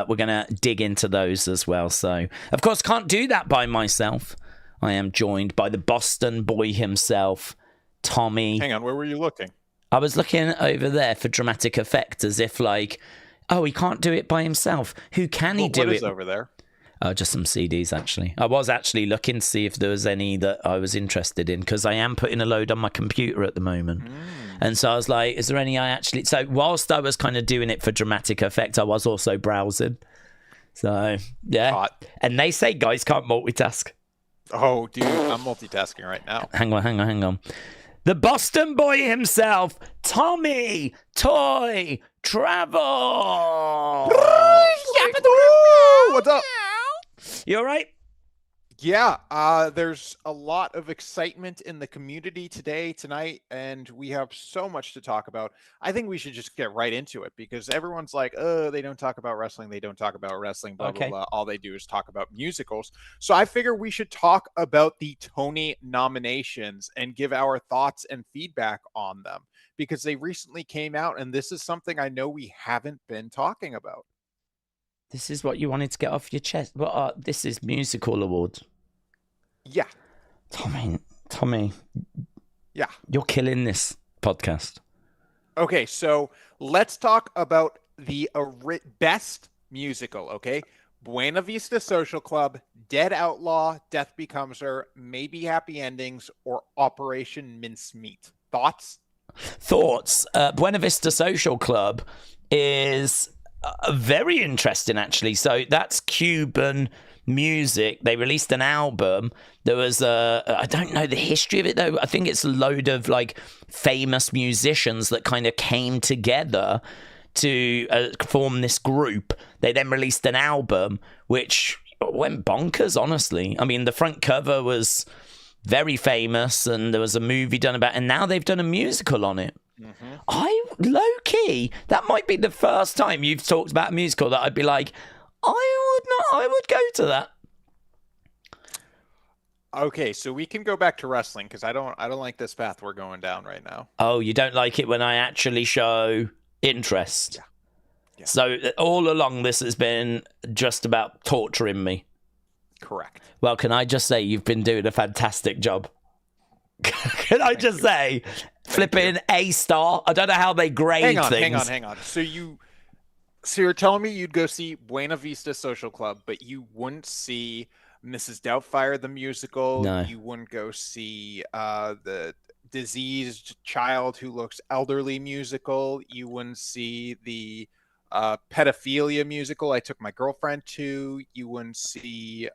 we're going to dig into those as well. So, of course, can't do that by myself. I am joined by the Boston boy himself, Tommy. Hang on, where were you looking? I was looking over there for dramatic effect, as if like, oh, he can't do it by himself. Who can he do it? What is over there? Just some CDs, actually. I was actually looking to see if there was any that I was interested in, because I am putting a load on my computer at the moment. And so I was like, is there any I actually... So whilst I was kind of doing it for dramatic effect, I was also browsing. So, yeah. Hot. And they say guys can't multitask. Oh, dude, I'm multitasking right now. Hang on. The Boston boy himself, Tommy Toy Travel. What's up? You all right? Yeah, there's a lot of excitement in the community tonight, and we have so much to talk about. I think we should just get right into it, because everyone's like, oh, they don't talk about wrestling, blah, blah, blah. All they do is talk about musicals. So I figure we should talk about the Tony nominations and give our thoughts and feedback on them, because they recently came out, and this is something I know we haven't been talking about. This is what you wanted to get off your chest. This is musical awards. Yeah. Tommy. Yeah. You're killing this podcast. Okay, so let's talk about the best musical, okay? Buena Vista Social Club, Dead Outlaw, Death Becomes Her, Maybe Happy Endings, or Operation Mincemeat. Thoughts? Buena Vista Social Club is... very interesting, actually. So that's Cuban music. They released an album. There was I don't know the history of it, though. I think it's a load of like famous musicians that kind of came together to form this group. They then released an album which went bonkers, honestly. I mean, the front cover was very famous, and there was a movie done about it, and now they've done a musical on it. Low-key, that might be the first time you've talked about a musical that I'd be like, I would go to that. Okay, so we can go back to wrestling, because I don't like this path we're going down right now. Oh, you don't like it when I actually show interest? Yeah. So all along this has been just about torturing me. Correct. Well, can I just say you've been doing a fantastic job? Can I just say, flipping A star. I don't know how they grade things. Hang on. So you're telling me you'd go see Buena Vista Social Club, but you wouldn't see Mrs. Doubtfire the musical? No. You wouldn't go see the Diseased Child Who Looks Elderly musical? You wouldn't see the Pedophilia musical I took my girlfriend to? You wouldn't see...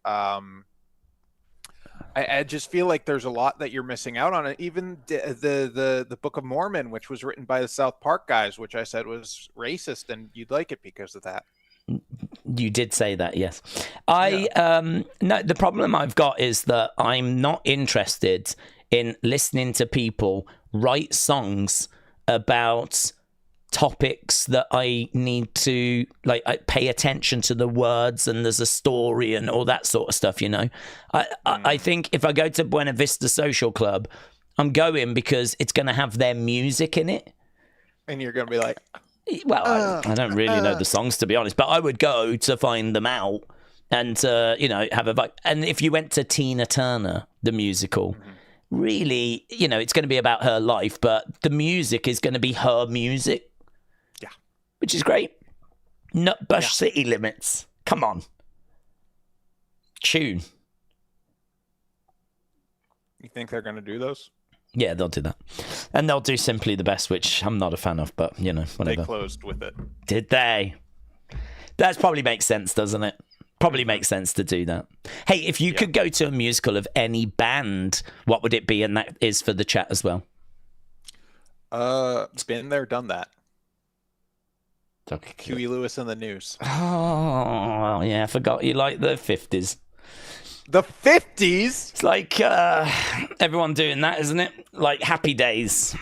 I just feel like there's a lot that you're missing out on. Even the Book of Mormon, which was written by the South Park guys, which I said was racist, and you'd like it because of that. You did say that, yes. No, the problem I've got is that I'm not interested in listening to people write songs about topics that I need to I pay attention to the words, and there's a story and all that sort of stuff, you know. I think if I go to Buena Vista Social Club, I'm going because it's going to have their music in it, and you're going to be like, well, I don't really know the songs, to be honest, but I would go to find them out and have a vibe. And if you went to Tina Turner the musical, really, it's going to be about her life, but the music is going to be her music. Which is great. Nutbush City Limits. Come on. Tune. You think they're going to do those? Yeah, they'll do that. And they'll do Simply the Best, which I'm not a fan of, but, whatever. They closed with it. Did they? That probably makes sense, doesn't it? Probably makes sense to do that. Hey, if you could go to a musical of any band, what would it be? And that is for the chat as well. Been there, done that. Huey Lewis and the News. Oh, yeah, I forgot you like the 50s. The 50s? It's like everyone doing that, isn't it? Like Happy Days.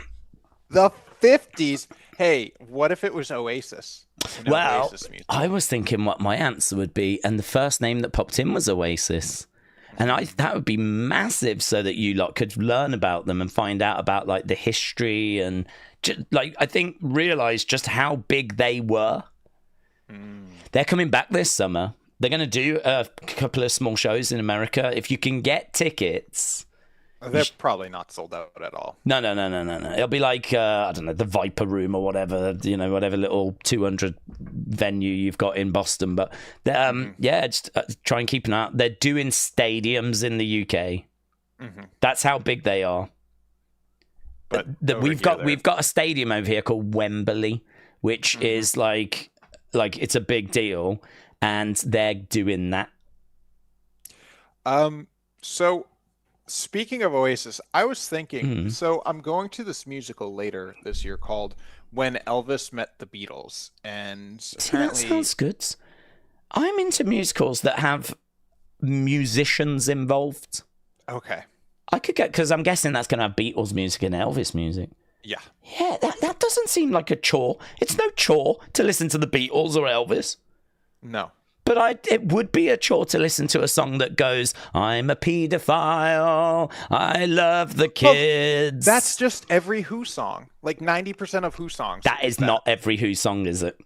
The 50s? Hey, what if it was Oasis? Well, Oasis I was thinking what my answer would be, and the first name that popped in was Oasis. And that would be massive, so that you lot could learn about them and find out about like the history and I think realize just how big they were. They're coming back this summer. They're going to do a couple of small shows in America. If you can get tickets... They're probably not sold out at all. No. It'll be like, I don't know, the Viper Room or whatever, whatever little 200 venue you've got in Boston. But, just try and keep an eye out. They're doing stadiums in the UK. That's how big they are. But we've got a stadium over here called Wembley, which is like it's a big deal, and they're doing that. So... Speaking of Oasis, I was thinking, so I'm going to this musical later this year called When Elvis Met the Beatles. And apparently... that sounds good. I'm into musicals that have musicians involved. Okay. I could get, because I'm guessing that's going to have Beatles music and Elvis music. Yeah. Yeah, that doesn't seem like a chore. It's no chore to listen to the Beatles or Elvis. No. But it would be a chore to listen to a song that goes, I'm a paedophile, I love the kids. Well, that's just every Who song. Like 90% of Who songs. That is not every Who song, is it?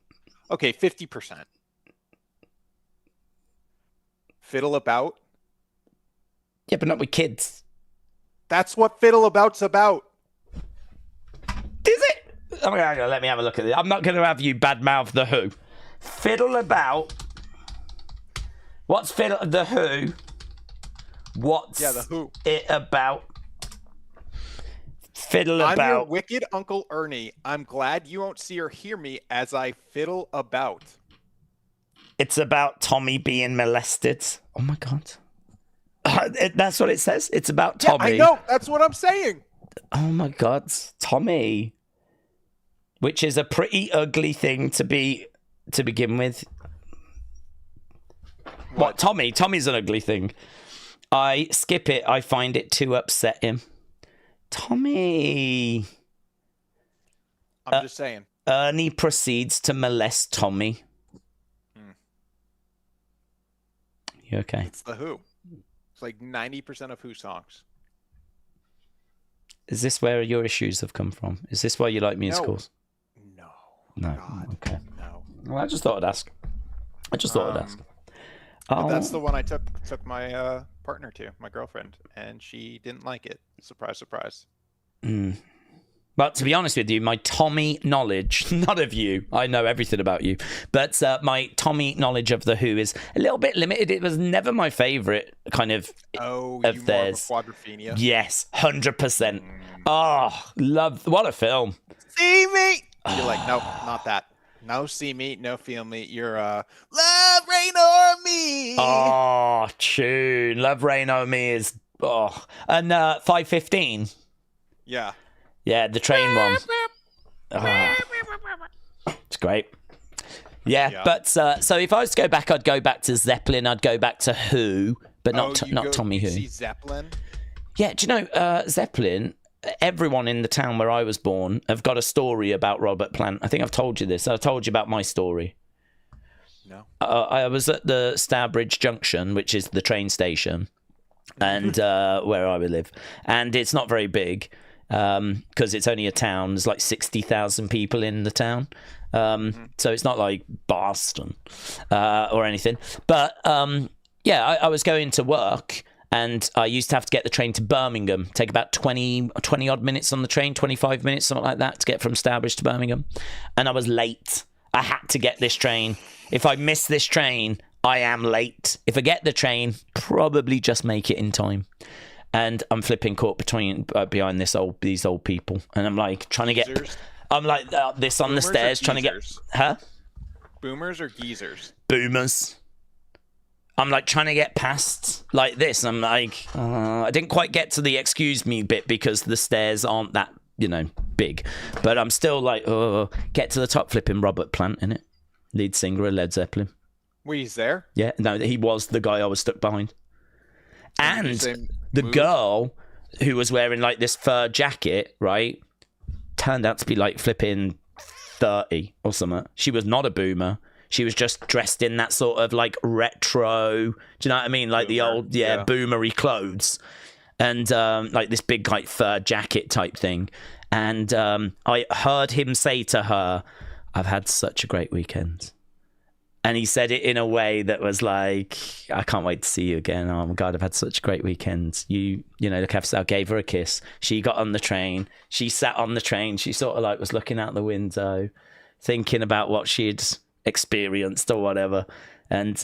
Okay, 50%. Fiddle About? Yeah, but not with kids. That's what Fiddle About's about. Is it? Oh my God, let me have a look at it. I'm not going to have you badmouth the Who. Fiddle About... What's the Who? What's the Who. It about? Fiddle about. I'm your wicked Uncle Ernie. I'm glad you won't see or hear me as I fiddle about. It's about Tommy being molested. Oh my God. That's what it says. It's about Tommy. Yeah, I know. That's what I'm saying. Oh my God, Tommy. Which is a pretty ugly thing to begin with. What, Tommy? Tommy's an ugly thing. I skip it. I find it too upsetting. Tommy. I'm just saying. Ernie proceeds to molest Tommy. You okay? It's the Who. It's like 90% of Who songs. Is this where your issues have come from? Is this why you like musicals? No. God. Okay. No. Well, I just thought I'd ask. But that's the one I took my partner to, my girlfriend, and she didn't like it. Surprise, surprise. But to be honest with you, my Tommy knowledge, not of you, I know everything about you, but my Tommy knowledge of the Who is a little bit limited. It was never my favourite kind of of theirs. More of a quadrophenia? Yes, 100%. Oh, love, what a film. See me! You're like, nope, not that. No see me, no feel me. You're Love Reign O'er Me. Oh, tune. Love Reign O'er Me is and 515. Yeah. Yeah, the train one. It's great. Yeah. But so if I was to go back, I'd go back to Zeppelin. I'd go back to Who, but not Tommy Who. See Zeppelin? Yeah, do you know Zeppelin? Everyone in the town where I was born have got a story about Robert Plant. I think I've told you this. I told you about my story. No. I was at the Stourbridge Junction, which is the train station, and where I would live, and it's not very big because it's only a town. There's like 60,000 people in the town, so it's not like Boston or anything. But I was going to work. And I used to have to get the train to Birmingham, take about 20 odd minutes on the train, 25 minutes, something like that, to get from Stourbridge to Birmingham. And I was late. I had to get this train. If I miss this train, I am late. If I get the train, probably just make it in time. And I'm flipping caught behind these old people. And I'm like trying to get... I'm like this on the stairs, trying to get... Huh? Boomers or geezers? Boomers. I'm like trying to get past like this. I'm like, I didn't quite get to the excuse me bit because the stairs aren't that, big. But I'm still like, get to the top, flipping Robert Plant, innit? Lead singer of Led Zeppelin. Wait, he's there? Yeah, no, he was the guy I was stuck behind. And the girl who was wearing like this fur jacket, right, turned out to be like flipping 30 or something. She was not a boomer. She was just dressed in that sort of like retro, do you know what I mean? Like the old, boomery clothes. And like this big like fur jacket type thing. And I heard him say to her, I've had such a great weekend. And he said it in a way that was like, I can't wait to see you again. Oh my God, I've had such a great weekend. You know, look, I gave her a kiss. She got on the train. She sat on the train. She sort of like was looking out the window, thinking about what she'd experienced or whatever. And,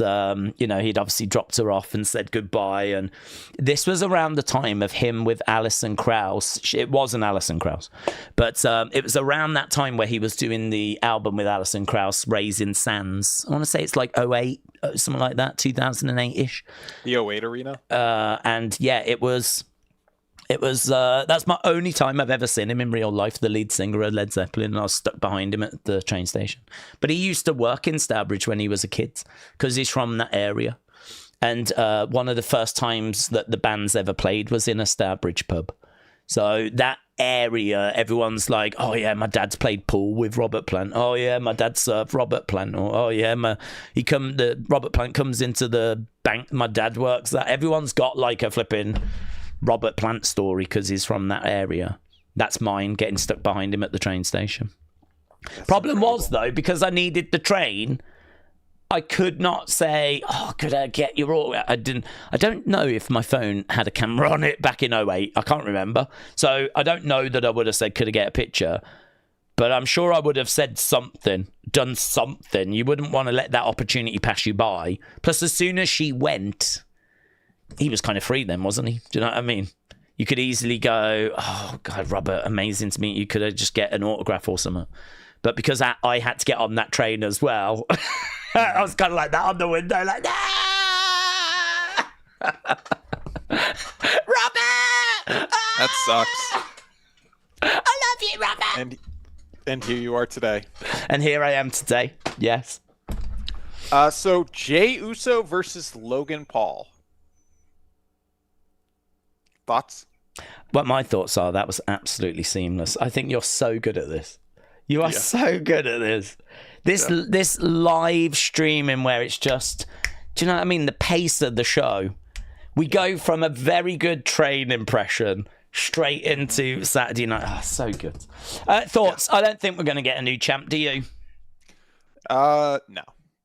you know, he'd obviously dropped her off and said goodbye. And this was around the time of him with Alison Krauss. It wasn't Alison Krauss, but it was around that time where he was doing the album with Alison Krauss, Raising Sands. I want to say it's like 08, something like that, 2008-ish. The 08 arena? And yeah, it was that's my only time I've ever seen him in real life, the lead singer of Led Zeppelin, and I was stuck behind him at the train station. But he used to work in Stourbridge when he was a kid because he's from that area. And one of the first times that the band's ever played was in a Stourbridge pub. So that area, everyone's like, oh yeah, my dad's played pool with Robert Plant. Oh yeah, my dad served Robert Plant. Or, oh yeah, Robert Plant comes into the bank my dad works at. Everyone's got like a flipping Robert Plant story because he's from that area. That's mine, getting stuck behind him at the train station. Problem was, though, because I needed the train, I could not say, oh, could I get your order? I don't know if my phone had a camera on it back in 08. I can't remember. So I don't know that I would have said, could I get a picture? But I'm sure I would have said something, done something. You wouldn't want to let that opportunity pass you by. Plus, as soon as she went, he was kind of free then, wasn't he? Do you know what I mean? You could easily go, oh, God, Robert, amazing to meet you. Could I just get an autograph or something? But because I had to get on that train as well, I was kind of like that on the window, like, ah! Robert! That sucks. I love you, Robert! And here you are today. And here I am today, yes. So Jey Uso versus Logan Paul. Thoughts? What my thoughts are, that was absolutely seamless. I think you're so good at this. You are so good at this. This live streaming where it's just, do you know what I mean? The pace of the show. We go from a very good train impression straight into Saturday night. Oh, so good. Thoughts? I don't think we're going to get a new champ, do you? No.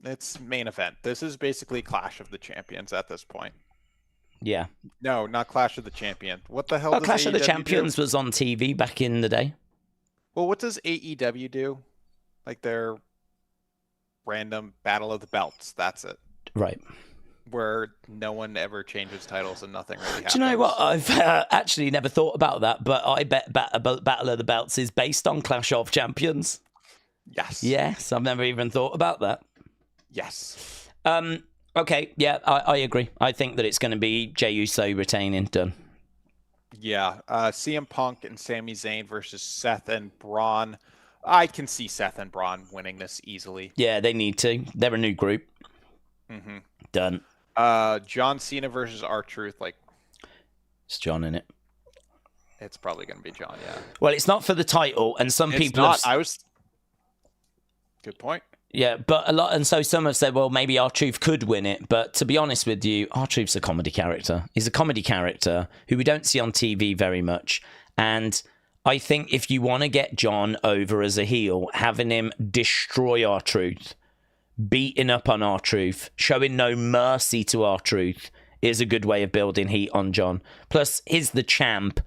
It's main event. This is basically Clash of the Champions at this point. Yeah. No, not Clash of the Champions. What the hell does Clash of the AEW Champions do? was on TV back in the day. Well, what does AEW do? Like their random Battle of the Belts. That's it. Right. Where no one ever changes titles and nothing really happens. Do you know what? I've actually never thought about that, but I bet Battle of the Belts is based on Clash of Champions. Yes. Yes, I've never even thought about that. Yes. Okay, yeah, I agree. I think that it's going to be Jey Uso retaining. Done. Yeah. CM Punk and Sami Zayn versus Seth and Braun. I can see Seth and Braun winning this easily. Yeah, they need to. They're a new group. Mm-hmm. Done. John Cena versus R-Truth. Like, it's John in it. It's probably going to be John, yeah. Well, it's not for the title, and some people not. have... Good point. Yeah, but so some have said, well, maybe R-Truth could win it. But to be honest with you, R-Truth's a comedy character. He's a comedy character who we don't see on TV very much. And I think if you want to get John over as a heel, having him destroy R-Truth, beating up on R-Truth, showing no mercy to R-Truth is a good way of building heat on John. Plus, he's the champ.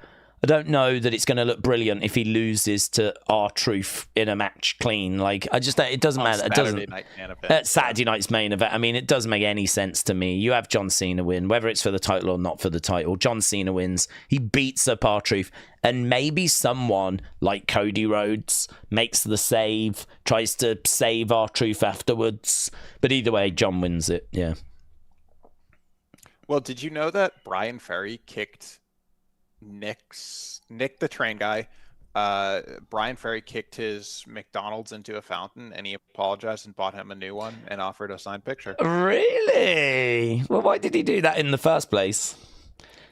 I don't know that it's going to look brilliant if he loses to R-Truth in a match clean. Like, it doesn't matter. It doesn't. Saturday night's main event. I mean, it doesn't make any sense to me. You have John Cena win, whether it's for the title or not for the title. John Cena wins. He beats up R-Truth, and maybe someone like Cody Rhodes makes the save, tries to save R-Truth afterwards. But either way, John wins it. Yeah. Well, did you know that Brian Ferry kicked Nick the train guy? Brian Ferry kicked his McDonald's into a fountain, and he apologized and bought him a new one and offered a signed picture. Really? Well, why did he do that in the first place?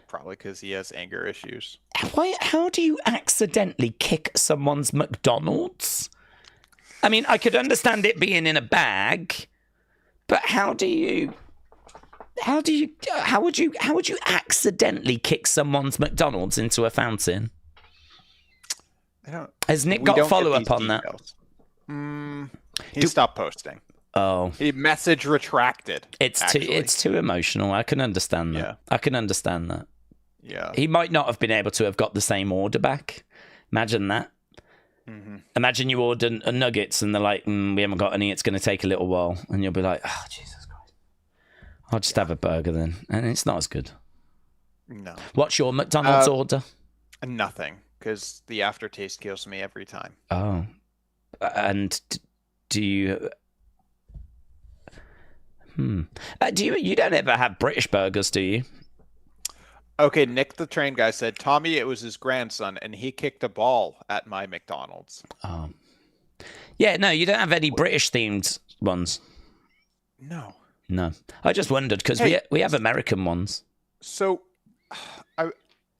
Probably because he has anger issues. How do you accidentally kick someone's McDonald's? I mean, I could understand it being in a bag, but how would you accidentally kick someone's McDonald's into a fountain? Has Nick got follow up on that? He stopped posting. Oh, Message retracted. it's too emotional. I can understand that. Yeah. I can understand that. Yeah. He might not have been able to have got the same order back. Imagine that. Mm-hmm. Imagine you order a nuggets and they're like, we haven't got any. It's going to take a little while, and you'll be like, oh Jesus Christ, I'll just have a burger then, and it's not as good. No. What's your McDonald's order? Nothing, because the aftertaste kills me every time. Oh, and do you? Do you don't ever have British burgers, do you? Okay, Nick the train guy said, Tommy, it was his grandson, and he kicked a ball at my McDonald's. Oh. Yeah, no, you don't have any British-themed ones. No. No. I just wondered, because we have American ones. So,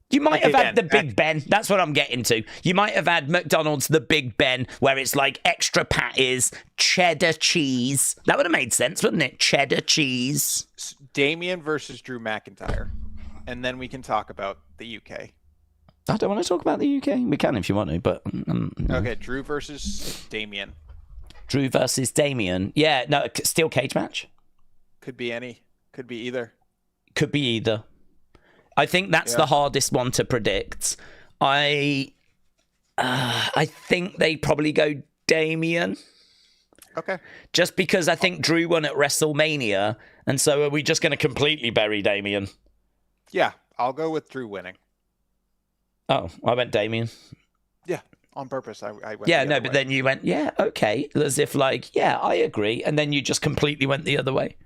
you might have had the Big Ben. That's what I'm getting to. You might have had McDonald's the Big Ben, where it's like extra patties, cheddar cheese. That would have made sense, wouldn't it? Cheddar cheese. Damien versus Drew McIntyre. And then we can talk about the UK. I don't want to talk about the UK. We can if you want to, but... Okay, Drew versus Damien. Drew versus Damien. Yeah, no, steel cage match. Could be any. Could be either. Could be either. I think that's the hardest one to predict. I think they probably go Damien. Okay. Just because I think Drew won at WrestleMania, and so are we just going to completely bury Damien? Yeah, I'll go with Drew winning. Oh, I went Damien. Yeah, on purpose. I went. Yeah, no, but then you went, yeah, okay, as if like, yeah, I agree, and then you just completely went the other way.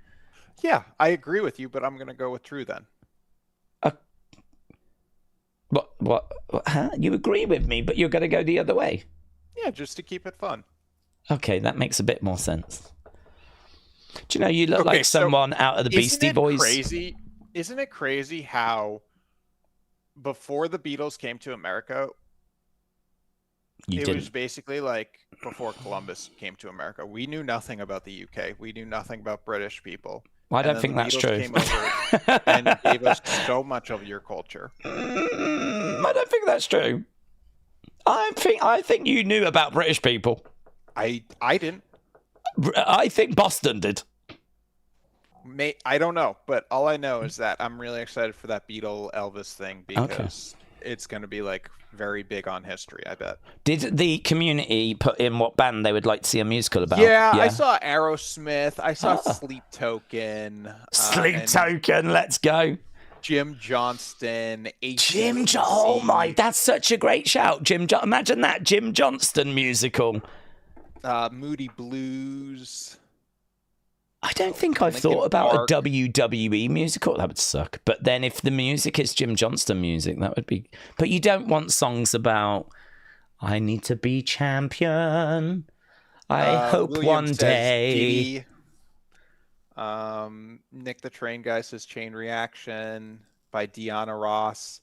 Yeah, I agree with you, but I'm going to go with Drew then. What? Huh? You agree with me, but you're going to go the other way? Yeah, just to keep it fun. Okay, that makes a bit more sense. Do you know, you look like someone out of the Beastie Boys. Crazy? Isn't it crazy how before the Beatles came to America, it was basically like before Columbus came to America. We knew nothing about the UK. We knew nothing about British people. Well, I don't think that's true. Came over and gave us so much of your culture. I don't think that's true. I think you knew about British people. I didn't. I think Boston did. I don't know, but all I know is that I'm really excited for that Beatle Elvis thing because it's going to be like very big on history, I bet. Did the community put in what band they would like to see a musical about? Yeah. I saw Aerosmith. I saw Sleep Token. Sleep Token, let's go. Jim Johnston. Oh my, that's such a great shout. Imagine that, Jim Johnston musical. Moody Blues. I don't think I've thought about a WWE musical. That would suck. But then if the music is Jim Johnston music, that would be... But you don't want songs about, I need to be champion. I hope one day... Nick the Train Guy says Chain Reaction by Deanna Ross.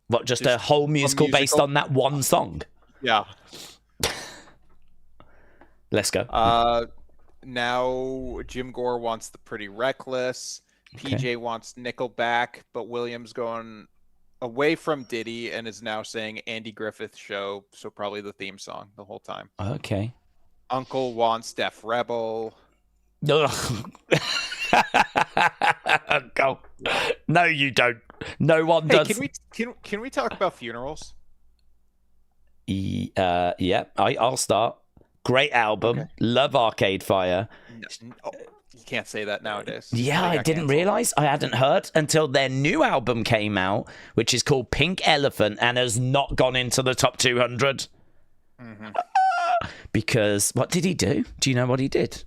What, just a whole musical based on that one song? Yeah. Let's go. Now Jim Gore wants the Pretty Reckless. PJ wants Nickelback, but William's going away from Diddy and is now saying Andy Griffith Show, so probably the theme song the whole time. Okay. Uncle wants Def Rebel. Ugh. Go. No, you don't. No one does. Can we talk about funerals? Yeah, I'll start. Great album. Okay. Love Arcade Fire. No, you can't say that nowadays. Yeah, I didn't realize. I hadn't heard until their new album came out, which is called Pink Elephant and has not gone into the top 200. Mm-hmm. Because what did he do? Do you know what he did?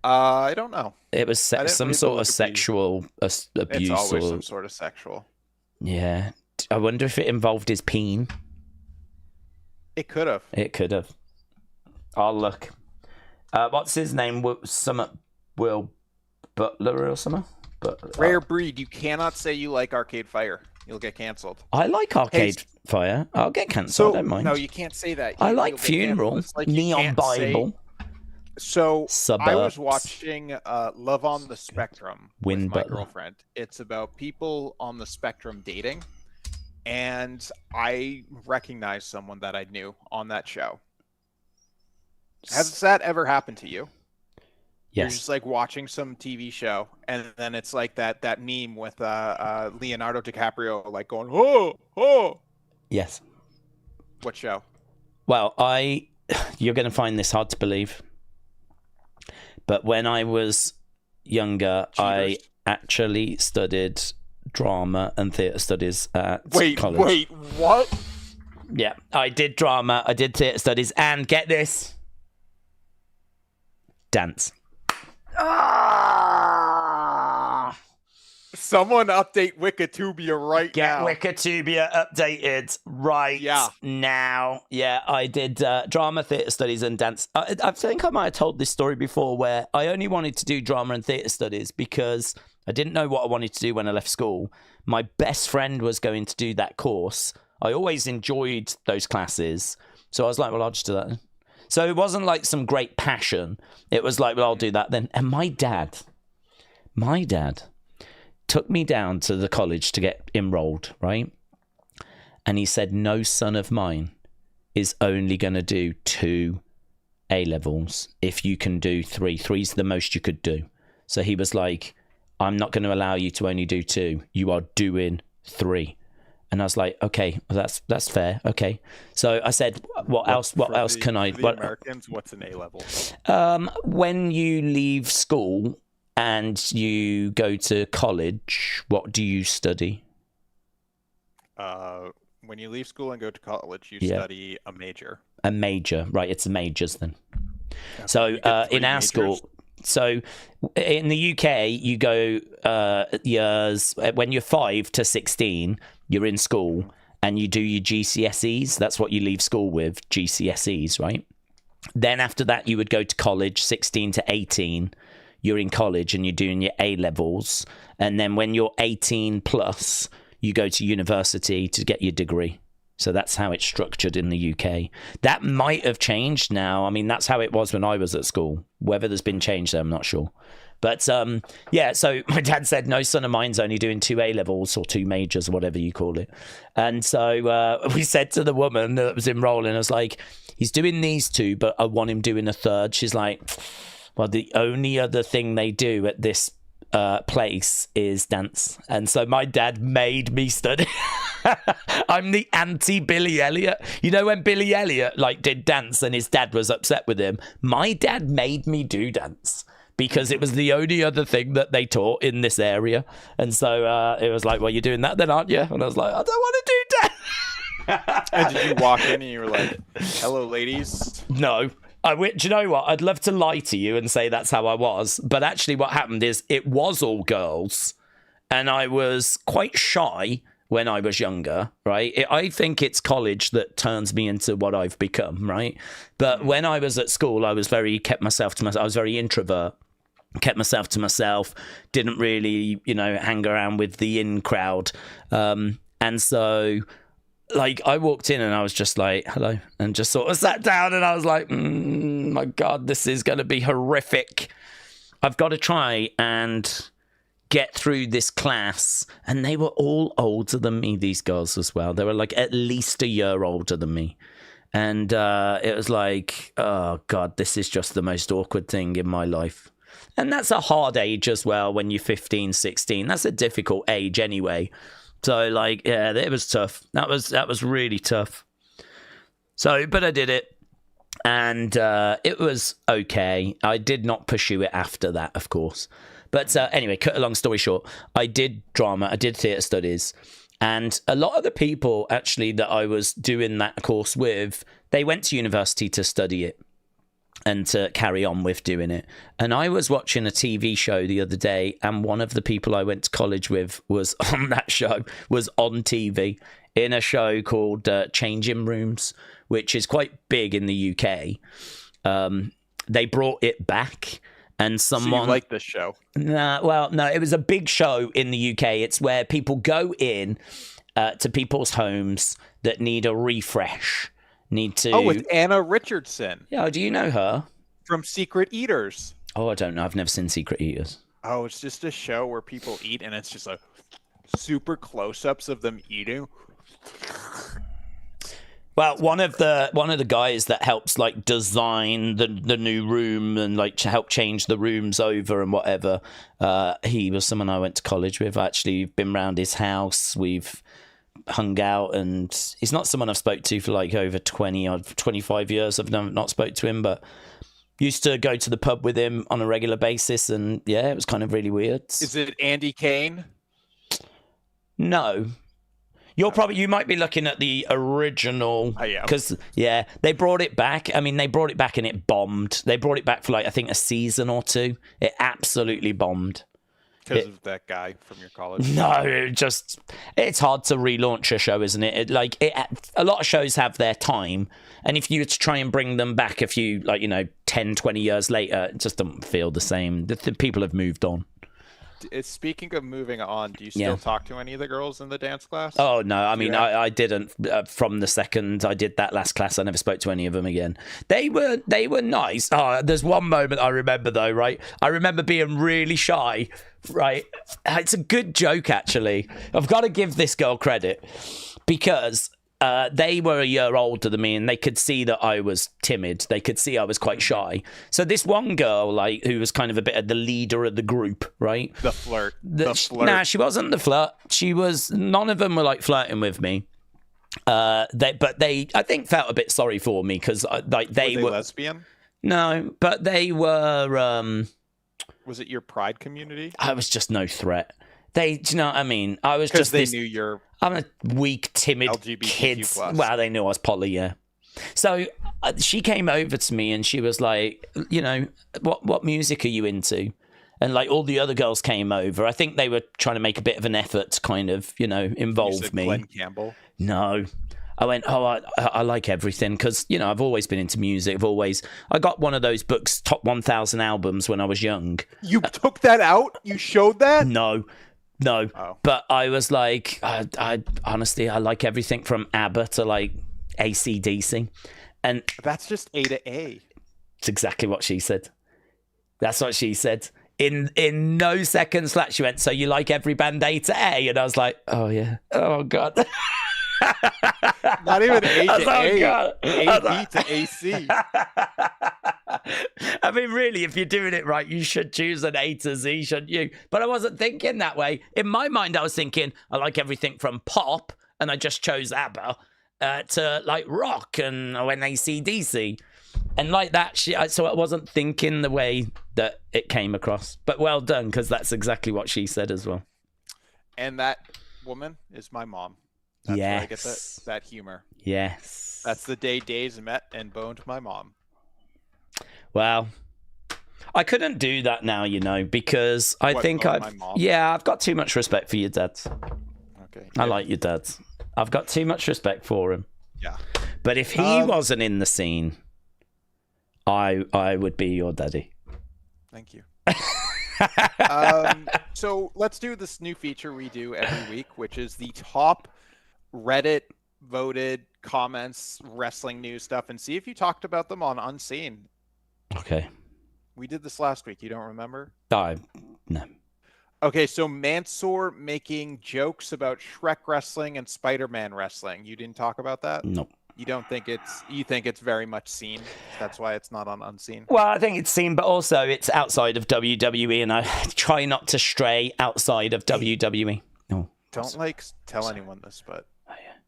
I don't know. It was some sort of sexual abuse. It's always some sort of sexual. Yeah. I wonder if it involved his peen. It could have. It could have. I'll look. What's his name? Will Butler or something? Rare Breed, you cannot say you like Arcade Fire. You'll get canceled. I like Arcade Fire. I'll get cancelled. I don't mind. No, you can't say that. I like Funeral. Like Neon Bible. So Suburbs. I was watching Love on the Spectrum with my girlfriend. It's about people on the spectrum dating. And I recognized someone that I knew on that show. Has that ever happened to you? You're Yes. just like watching some TV show, and then it's like that meme with Leonardo DiCaprio like going, oh, oh. Yes. What show? Well, you're going to find this hard to believe, but when I was younger, Cheaters. I actually studied drama and theatre studies at college. Wait, what? Yeah, I did drama, I did theatre studies, and get this, dance. Someone update Wikitubia right now. Get Wikitubia updated right now. Yeah, I did drama, theatre studies, and dance. I think I might have told this story before, where I only wanted to do drama and theatre studies because I didn't know what I wanted to do when I left school. My best friend was going to do that course. I always enjoyed those classes. So I was like, well, I'll just do that then. So it wasn't like some great passion. It was like, well, I'll do that then. And my dad took me down to the college to get enrolled, right? And he said, no son of mine is only going to do 2 A-levels if you can do 3. 3's the most you could do. So he was like, I'm not going to allow you to only do 2. You are doing 3. And I was like, okay, well, that's fair. Okay. So I said, what else can I... Americans, what's an A-level? When you leave school and you go to college, what do you study? When you leave school and go to college, you study a major. A major, right? It's majors then. Yeah, so in our majors. school, so in the UK, you go years when you're 5 to 16, you're in school and you do your GCSEs. That's what you leave school with, GCSEs, right? Then after that, you would go to college, 16 to 18. You're in college and you're doing your A-levels. And then when you're 18 plus, you go to university to get your degree. So that's how it's structured in the UK. That might have changed now. I mean, that's how it was when I was at school. Whether there's been change there, I'm not sure. But yeah, so my dad said, no son of mine's only doing 2 A-levels or 2 majors or whatever you call it. And so we said to the woman that was enrolling, I was like, he's doing these 2, but I want him doing a 3rd. She's like, well, the only other thing they do at this place is dance. And so my dad made me study. I'm the anti-Billy Elliot. You know when Billy Elliot did dance and his dad was upset with him? My dad made me do dance because it was the only other thing that they taught in this area. And so it was like, well, you're doing that then, aren't you? And I was like, I don't want to do dance. And did you walk in and you were like, hello, ladies? No. Do you know what? I'd love to lie to you and say that's how I was. But actually what happened is it was all girls. And I was quite shy when I was younger, right? I think it's college that turns me into what I've become, right? But when I was at school, I was kept myself to myself. I was very introvert, kept myself to myself, didn't really, hang around with the in crowd. And so... I walked in and I was just like, hello, and just sort of sat down and I was like, my God, this is going to be horrific. I've got to try and get through this class. And they were all older than me, these girls as well. They were at least a year older than me. And it was like, oh God, this is just the most awkward thing in my life. And that's a hard age as well when you're 15, 16. That's a difficult age anyway. So yeah, it was tough. That was really tough. So, but I did it and it was okay. I did not pursue it after that, of course. But anyway, cut a long story short, I did drama, I did theatre studies. And a lot of the people actually that I was doing that course with, they went to university to study it and to carry on with doing it. And I was watching a TV show the other day, and one of the people I went to college with was on that show, was on TV in a show called Changing Rooms, which is quite big in the UK. They brought it back, and someone... So you like this show? No, it was a big show in the UK. It's where people go in to people's homes that need a refresh. With Anna Richardson. Yeah, do you know her? From Secret Eaters. Oh, I don't know. I've never seen Secret Eaters. Oh, it's just a show where people eat, and it's just super close-ups of them eating. Well, one of the guys that helps like design the new room and like to help change the rooms over and whatever, he was someone I went to college with. Actually, been round his house. We've hung out, and he's not someone I've spoke to for like over 20 or 25 years. I've not spoke to him, but used to go to the pub with him on a regular basis, and yeah, it was kind of really weird. Is it Andy Kane? No. You might be looking at the original, because they brought it back. I mean, they brought it back and it bombed. They brought it back for like I think a season or two. It absolutely bombed because of that guy from your college. No, it's hard to relaunch a show, isn't it? A lot of shows have their time, and if you were to try and bring them back a few 10, 20 years later, it just doesn't feel the same. The people have moved on. Speaking of moving on, do you still talk to any of the girls in the dance class? Oh, no. I mean, I didn't. From the second I did that last class, I never spoke to any of them again. They were nice. Oh, there's one moment I remember, though, right? I remember being really shy, right? It's a good joke, actually. I've got to give this girl credit because they were a year older than me, and they could see that I was timid. They could see I was quite shy. So this one girl, who was kind of a bit of the leader of the group, right? The flirt. Nah, she wasn't the flirt. None of them were flirting with me. They I think felt a bit sorry for me because they were lesbian. No, but they were. Was it your pride community? I was just no threat. Do you know what I mean? I was just they knew you're. I'm a weak, timid kid. Well, they knew I was poly, yeah. So she came over to me and she was like, what music are you into? And all the other girls came over. I think they were trying to make a bit of an effort to kind of, involve me. Glenn Campbell? No. I went, I like everything because, I've always been into music. I got one of those books, Top 1,000 Albums, when I was young. You took that out? You showed that? No. But I was like, I honestly, I like everything from ABBA to AC/DC, and that's just A to A. It's exactly what she said. That's what she said. In no seconds flat, she went, "So you like every band A to A?" And I was like, "Oh yeah, oh god." Not even A to A, A to AC. I mean, really, if you're doing it right, you should choose an A to Z, shouldn't you? But I wasn't thinking that way. In my mind, I was thinking, I like everything from pop, and I just chose ABBA, to rock, and I went AC/DC. And like that, so I wasn't thinking the way that it came across. But well done, because that's exactly what she said as well. And that woman is my mom. That's where I get that humor. Yes. That's the day Daze met and boned my mom. Well, I couldn't do that now, because I've got too much respect for your dad. Okay. I like your dad. I've got too much respect for him. Yeah. But if he wasn't in the scene, I would be your daddy. Thank you. So let's do this new feature we do every week, which is the top Reddit voted comments, wrestling news stuff, and see if you talked about them on Unseen. Okay. We did this last week. You don't remember? No. Okay, so Mansoor making jokes about Shrek wrestling and Spider-Man wrestling. You didn't talk about that? Nope. You think it's very much seen? That's why it's not on Unseen? Well, I think it's seen, but also it's outside of WWE, and I try not to stray outside of WWE. No. Don't tell anyone this, but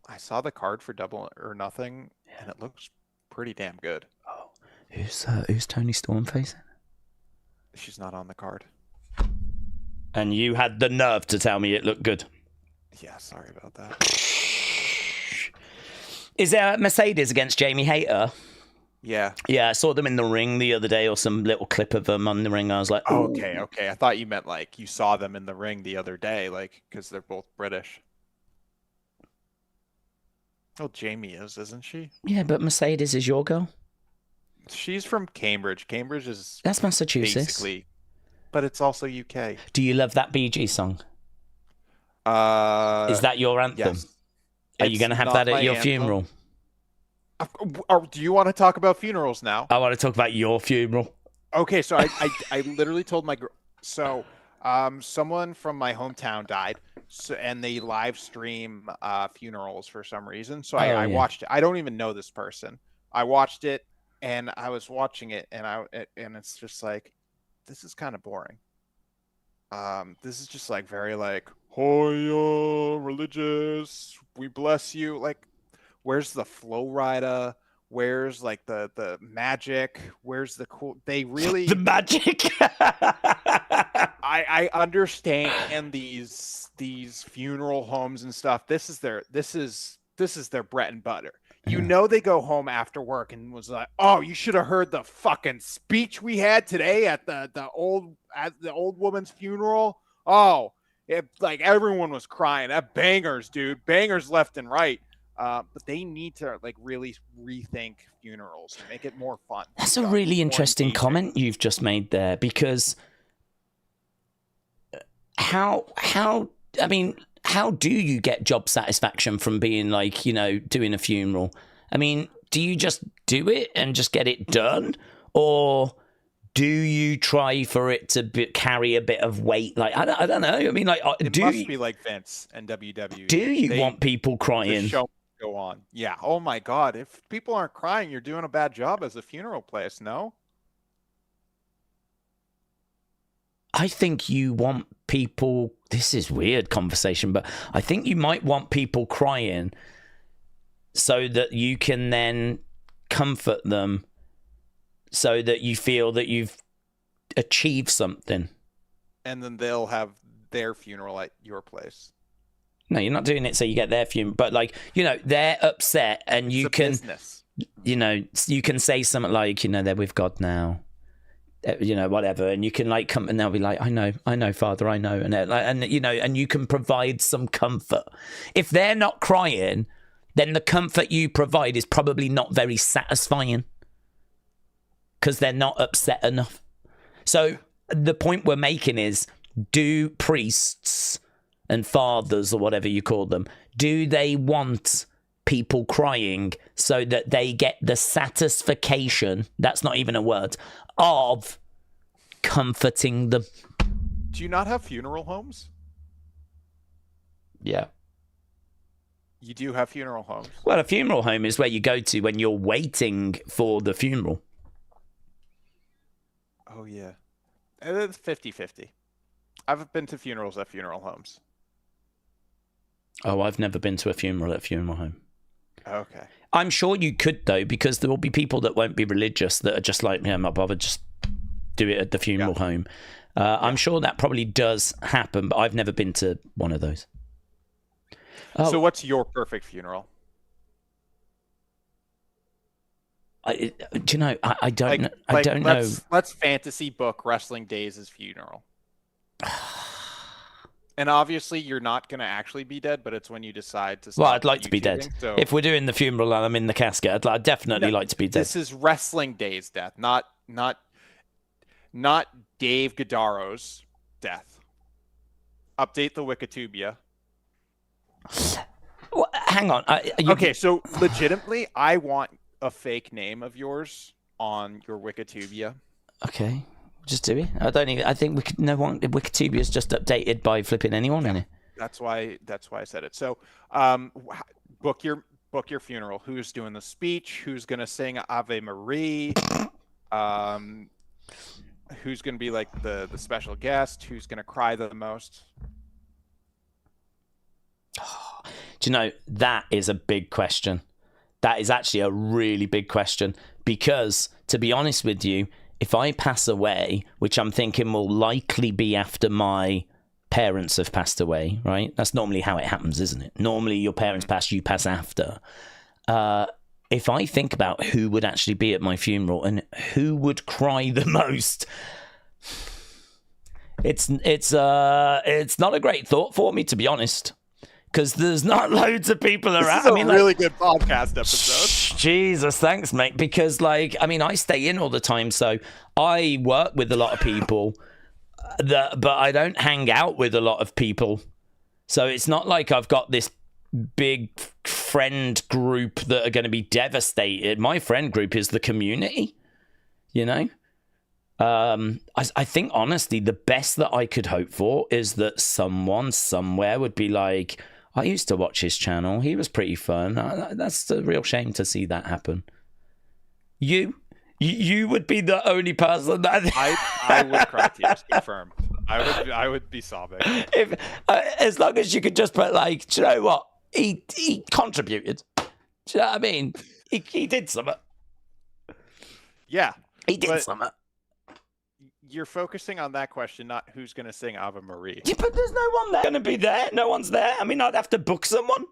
I saw the card for Double or Nothing, and it looks pretty damn good. Oh, who's Tony Storm facing? She's not on the card. And you had the nerve to tell me it looked good. Yeah, sorry about that. Is there Mercedes against Jamie Hayter? Yeah. Yeah, I saw them in the ring the other day, or some little clip of them on the ring. I was like, oh, okay. I thought you meant you saw them in the ring the other day, because they're both British. Well, Jamie isn't she? Yeah, but Mercedes is your girl. She's from Cambridge. Cambridge is that's Massachusetts, basically, but it's also UK. Do you love that Bee Gees song? Is that your anthem? Yes. Are you going to have that at your funeral? Do you want to talk about funerals now? I want to talk about your funeral. Okay, so I literally told my girl. So Someone from my hometown died, and they live stream funerals for some reason. So I Yeah. watched it. I don't even know this person. I watched it, and I was watching it, and it's just like, this is kind of boring. This is just like very like, Hoya, religious, we bless you. Like, where's the flow rider? Where's like the magic? Where's the cool? They really The magic. I understand these funeral homes and stuff. This is their bread and butter. You know, they go home after work and was like, "Oh, you should have heard the fucking speech we had today at the old woman's funeral." Oh, like everyone was crying. That bangers, dude, bangers left and right. But they need to like really rethink funerals and make it more fun. That's a really interesting comment you've just made there, because how do you get job satisfaction from being like, doing a funeral? I mean, do you just do it and just get it done? Or do you try for it to carry a bit of weight? Like, I don't know. I mean, like, it must be like Vince and WWE. Do you want people crying? The show go on. Yeah. Oh my God. If people aren't crying, you're doing a bad job as a funeral place, no? I think you want people, this is weird conversation, but I think you might want people crying so that you can then comfort them, so that you feel that you've achieved something. And then they'll have their funeral at your place. No, you're not doing it so you get their funeral, but like, they're upset, and you can, business. You can say something like, they're with God now. Whatever, and you can like come, and they'll be like, I know, Father, I know, and you can provide some comfort. If they're not crying, then the comfort you provide is probably not very satisfying, because they're not upset enough. So the point we're making is, do priests and fathers, or whatever you call them, do they want people crying so that they get the satisfaction, that's not even a word, of comforting them? Do you not have funeral homes? Yeah. You do have funeral homes? Well, a funeral home is where you go to when you're waiting for the funeral. Oh, yeah. It's 50-50. I've been to funerals at funeral homes. Oh, I've never been to a funeral at a funeral home. Okay. I'm sure you could, though, because there will be people that won't be religious that are just like, I'm not bothered, just do it at the funeral home. I'm sure that probably does happen, but I've never been to one of those. Oh. So what's your perfect funeral? I don't know. I don't know. Let's fantasy book Wrestling Daze' funeral. And obviously, you're not going to actually be dead, but it's when you decide to. Well, I'd like to be dead. So if we're doing the funeral and I'm in the casket, I'd definitely like to be dead. This is Wrestling Daze death, not Dave Godaro's death. Update the Wikitubia. Well, hang on. Okay, so legitimately, I want a fake name of yours on your Wikitubia. Okay. Just do it. I think Wikipedia is just updated by flipping anyone in it. That's why I said it. So, book your funeral. Who's doing the speech? Who's gonna sing Ave Maria? Who's gonna be like the special guest? Who's gonna cry the most? Do you know, that is a big question. That is actually a really big question, because to be honest with you, if I pass away, which I'm thinking will likely be after my parents have passed away, right? That's normally how it happens, isn't it? Normally your parents pass, you pass after. If I think about who would actually be at my funeral and who would cry the most, it's not a great thought for me, to be honest, because there's not loads of people around. This is a really good podcast episode. Jesus, thanks, mate. Because, I stay in all the time, so I work with a lot of people, but I don't hang out with a lot of people. So it's not like I've got this big friend group that are going to be devastated. My friend group is the community, I think honestly, the best that I could hope for is that someone somewhere would be like, I used to watch his channel. He was pretty fun. That's a real shame to see that happen. You would be the only person that I would cry tears. Confirmed. I would be sobbing. If as long as you could just put like, do you know what? He contributed. Do you know what I mean? He did something. Yeah, he did something. You're focusing on that question, not who's going to sing Ave Maria. Yeah, but there's no one there going to be there. No one's there. I mean, I'd have to book someone.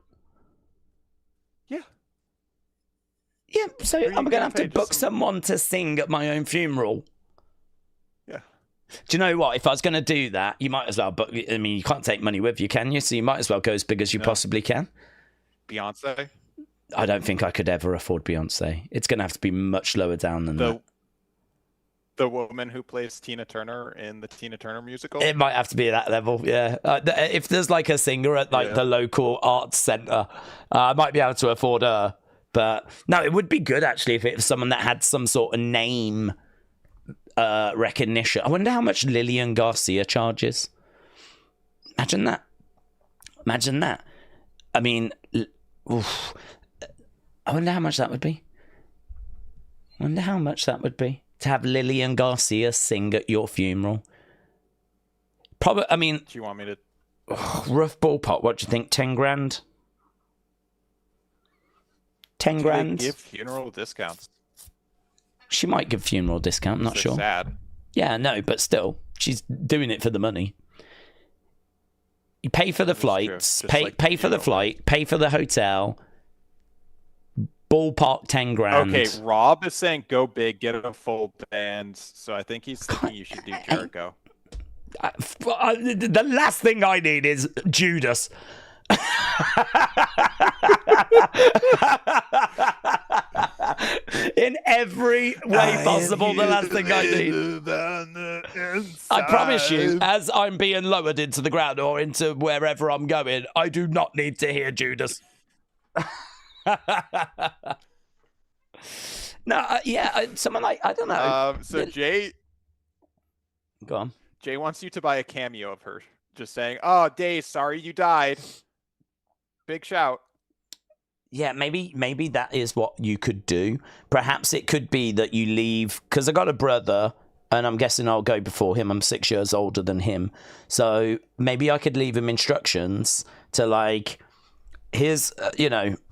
Yeah. Yeah, so I'm going to have to book someone to sing at my own funeral. Yeah. Do you know what? If I was going to do that, you might as well book. I mean, you can't take money with you, can you? So you might as well go as big as you possibly can. Beyonce? I don't think I could ever afford Beyonce. It's going to have to be much lower down than that. The woman who plays Tina Turner in the Tina Turner musical? It might have to be at that level, yeah. If there's like a singer at like the local arts centre, I might be able to afford her. But no, it would be good actually if it was someone that had some sort of name recognition. I wonder how much Lillian Garcia charges. Imagine that. I mean, oof. I wonder how much that would be. To have Lillian Garcia sing at your funeral. Probably, I mean... Do you want me to... rough ballpark, what do you think? 10 grand? 10 grand? Give funeral discounts. She might give funeral discount, not sure. Sad. Yeah, no, but still, she's doing it for the money. You pay for the flights, pay for the flight, pay for the hotel... Ballpark 10 grand. Okay, Rob is saying go big, get a full band. So I think he's thinking you should do Jericho. The last thing I need is Judas. In every way possible, the last thing I need. I promise you, as I'm being lowered into the ground or into wherever I'm going, I do not need to hear Judas. No, someone like, I don't know. So Jay, go on. Jay wants you to buy a cameo of her, just saying, "Oh, Daze, sorry you died." Big shout. Yeah, maybe that is what you could do. Perhaps it could be that you leave, because I got a brother, and I'm guessing I'll go before him. I'm 6 years older than him, so maybe I could leave him instructions to like. Here's,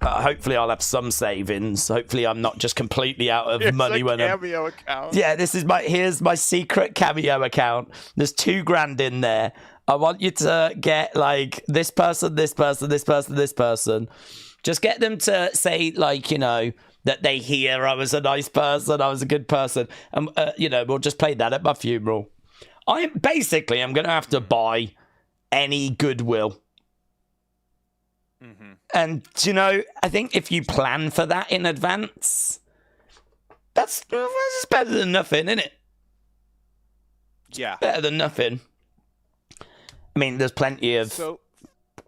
hopefully I'll have some savings. Hopefully I'm not just completely out of money when cameo account. Yeah, here's my secret cameo account. There's 2 grand in there. I want you to get like this person, this person, this person, this person. Just get them to say like, that they hear I was a nice person, I was a good person. And, we'll just play that at my funeral. I'm going to have to buy any goodwill. Mm-hmm. And, I think if you plan for that in advance, that's better than nothing, isn't it? Yeah. Better than nothing. I mean, there's plenty of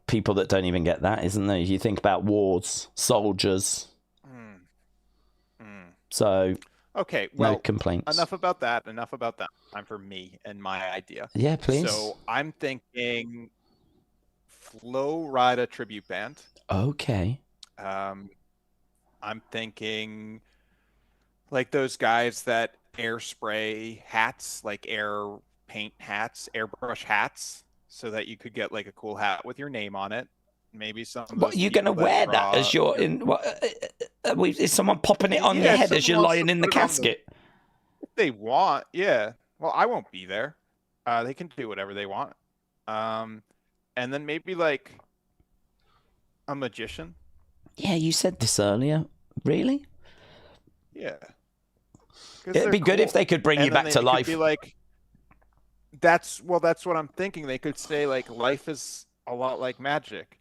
people that don't even get that, isn't there? You think about wars, soldiers. So, okay, well, no complaints. Enough about that. Time for me and my idea. Yeah, please. So I'm thinking... Flow Rida tribute band. Okay. I'm thinking like those guys that air spray hats, like air paint hats, airbrush hats, so that you could get like a cool hat with your name on it. Maybe some. What are you going to wear that as you're in? Is someone popping it on your head as you're lying in the casket? If they want, yeah. Well, I won't be there. They can do whatever they want. And then maybe like a magician. Yeah, you said this earlier. Really? Yeah. It'd be good if they could bring you back to life. Be like, that's what I'm thinking. They could say like life is a lot like magic.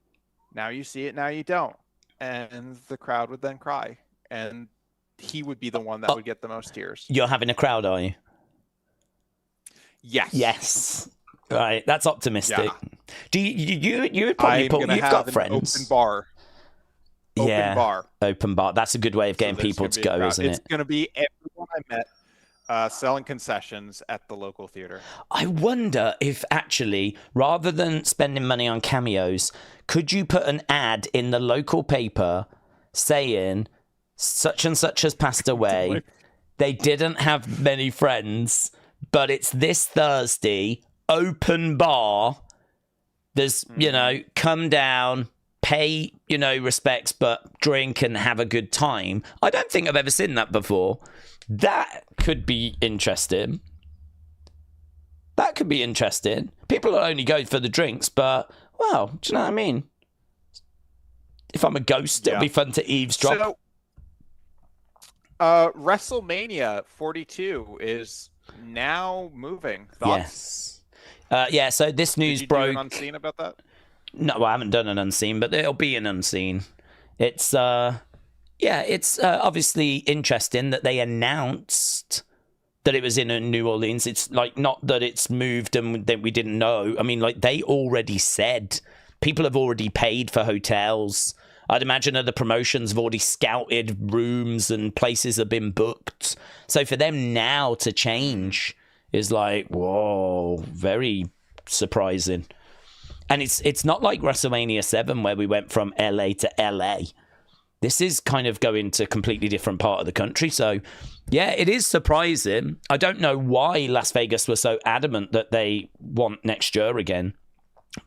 Now you see it, now you don't. And the crowd would then cry. And he would be the one that would get the most tears. You're having a crowd, are you? Yes. Yes. Right, that's optimistic. Yeah. Do you would probably put? You've got friends. Open bar. Open bar. That's a good way of getting people to go, isn't it? It's going to be everyone I met. selling concessions at the local theater. I wonder if actually, rather than spending money on cameos, could you put an ad in the local paper saying such and such has passed away. They didn't have many friends, but it's this Thursday, open bar. There's, come down, pay, respects, but drink and have a good time. I don't think I've ever seen that before. That could be interesting. That could be interesting. People will only go for the drinks, but, well, do you know what I mean? If I'm a ghost, it'll be fun to eavesdrop. So, WrestleMania 42 is now moving. Thoughts? Yes. So this news Did you broke. do an unseen about that? No, well, I haven't done an unseen, but it'll be an unseen. It's obviously interesting that they announced that it was in New Orleans. It's like not that it's moved and that we didn't know. I mean, like they already said people have already paid for hotels. I'd imagine other promotions have already scouted rooms and places have been booked. So for them now to change is like, whoa, very surprising. And it's not like WrestleMania 7 where we went from LA to LA. This is kind of going to a completely different part of the country. So, yeah, it is surprising. I don't know why Las Vegas was so adamant that they want next year again.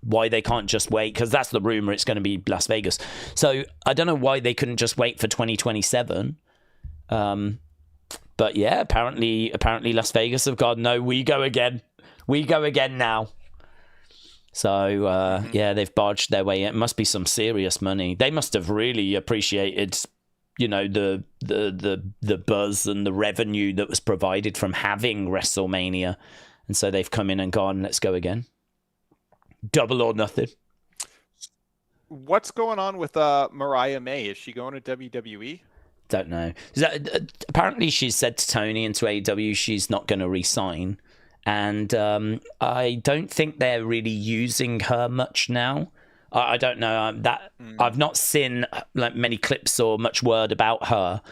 Why they can't just wait, because that's the rumor, it's going to be Las Vegas. So I don't know why they couldn't just wait for 2027. But yeah, apparently Las Vegas have gone, no, we go again now. So yeah, they've barged their way in. It must be some serious money. They must have really appreciated, the buzz and the revenue that was provided from having WrestleMania, and so they've come in and gone, let's go again. Double or nothing. What's going on with Mariah May? Is she going to WWE? Don't know. Apparently, she's said to Tony and to AEW she's not going to re-sign, and I don't think they're really using her much now. I don't know I've not seen like many clips or much word about her.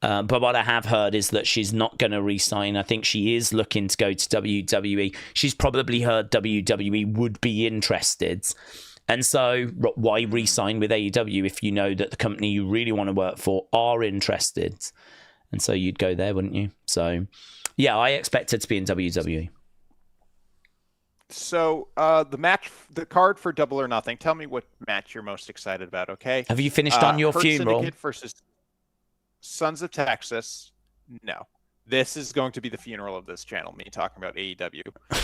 But what I have heard is that she's not going to re-sign. I think she is looking to go to WWE. She's probably heard WWE would be interested. And so why re-sign with AEW if you know that the company you really want to work for are interested? And so you'd go there, wouldn't you? So, yeah, I expect her to be in WWE. So the card for Double or Nothing, tell me what match you're most excited about, okay? Have you finished on your funeral? Syndicate versus Sons of Texas. No. This is going to be the funeral of this channel, me talking about AEW.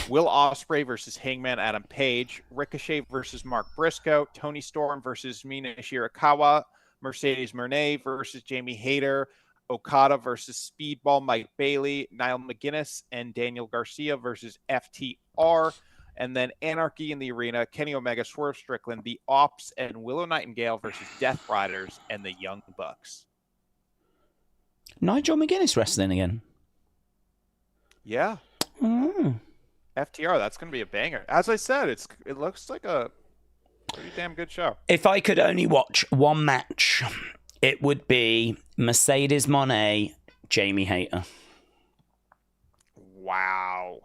Will Ospreay versus Hangman Adam Page. Ricochet versus Mark Briscoe. Tony Storm versus Mina Shirakawa. Mercedes Moné versus Jamie Hayter. Okada versus Speedball Mike Bailey. Niall McGuinness and Daniel Garcia versus FTR. And then Anarchy in the Arena. Kenny Omega, Swerve Strickland, The Ops, and Willow Nightingale versus Death Riders and the Young Bucks. Nigel McGuinness wrestling again. Yeah. FTR, that's going to be a banger. As I said, it looks like a pretty damn good show. If I could only watch one match, it would be Mercedes Moné, Jamie Hayter. Wow.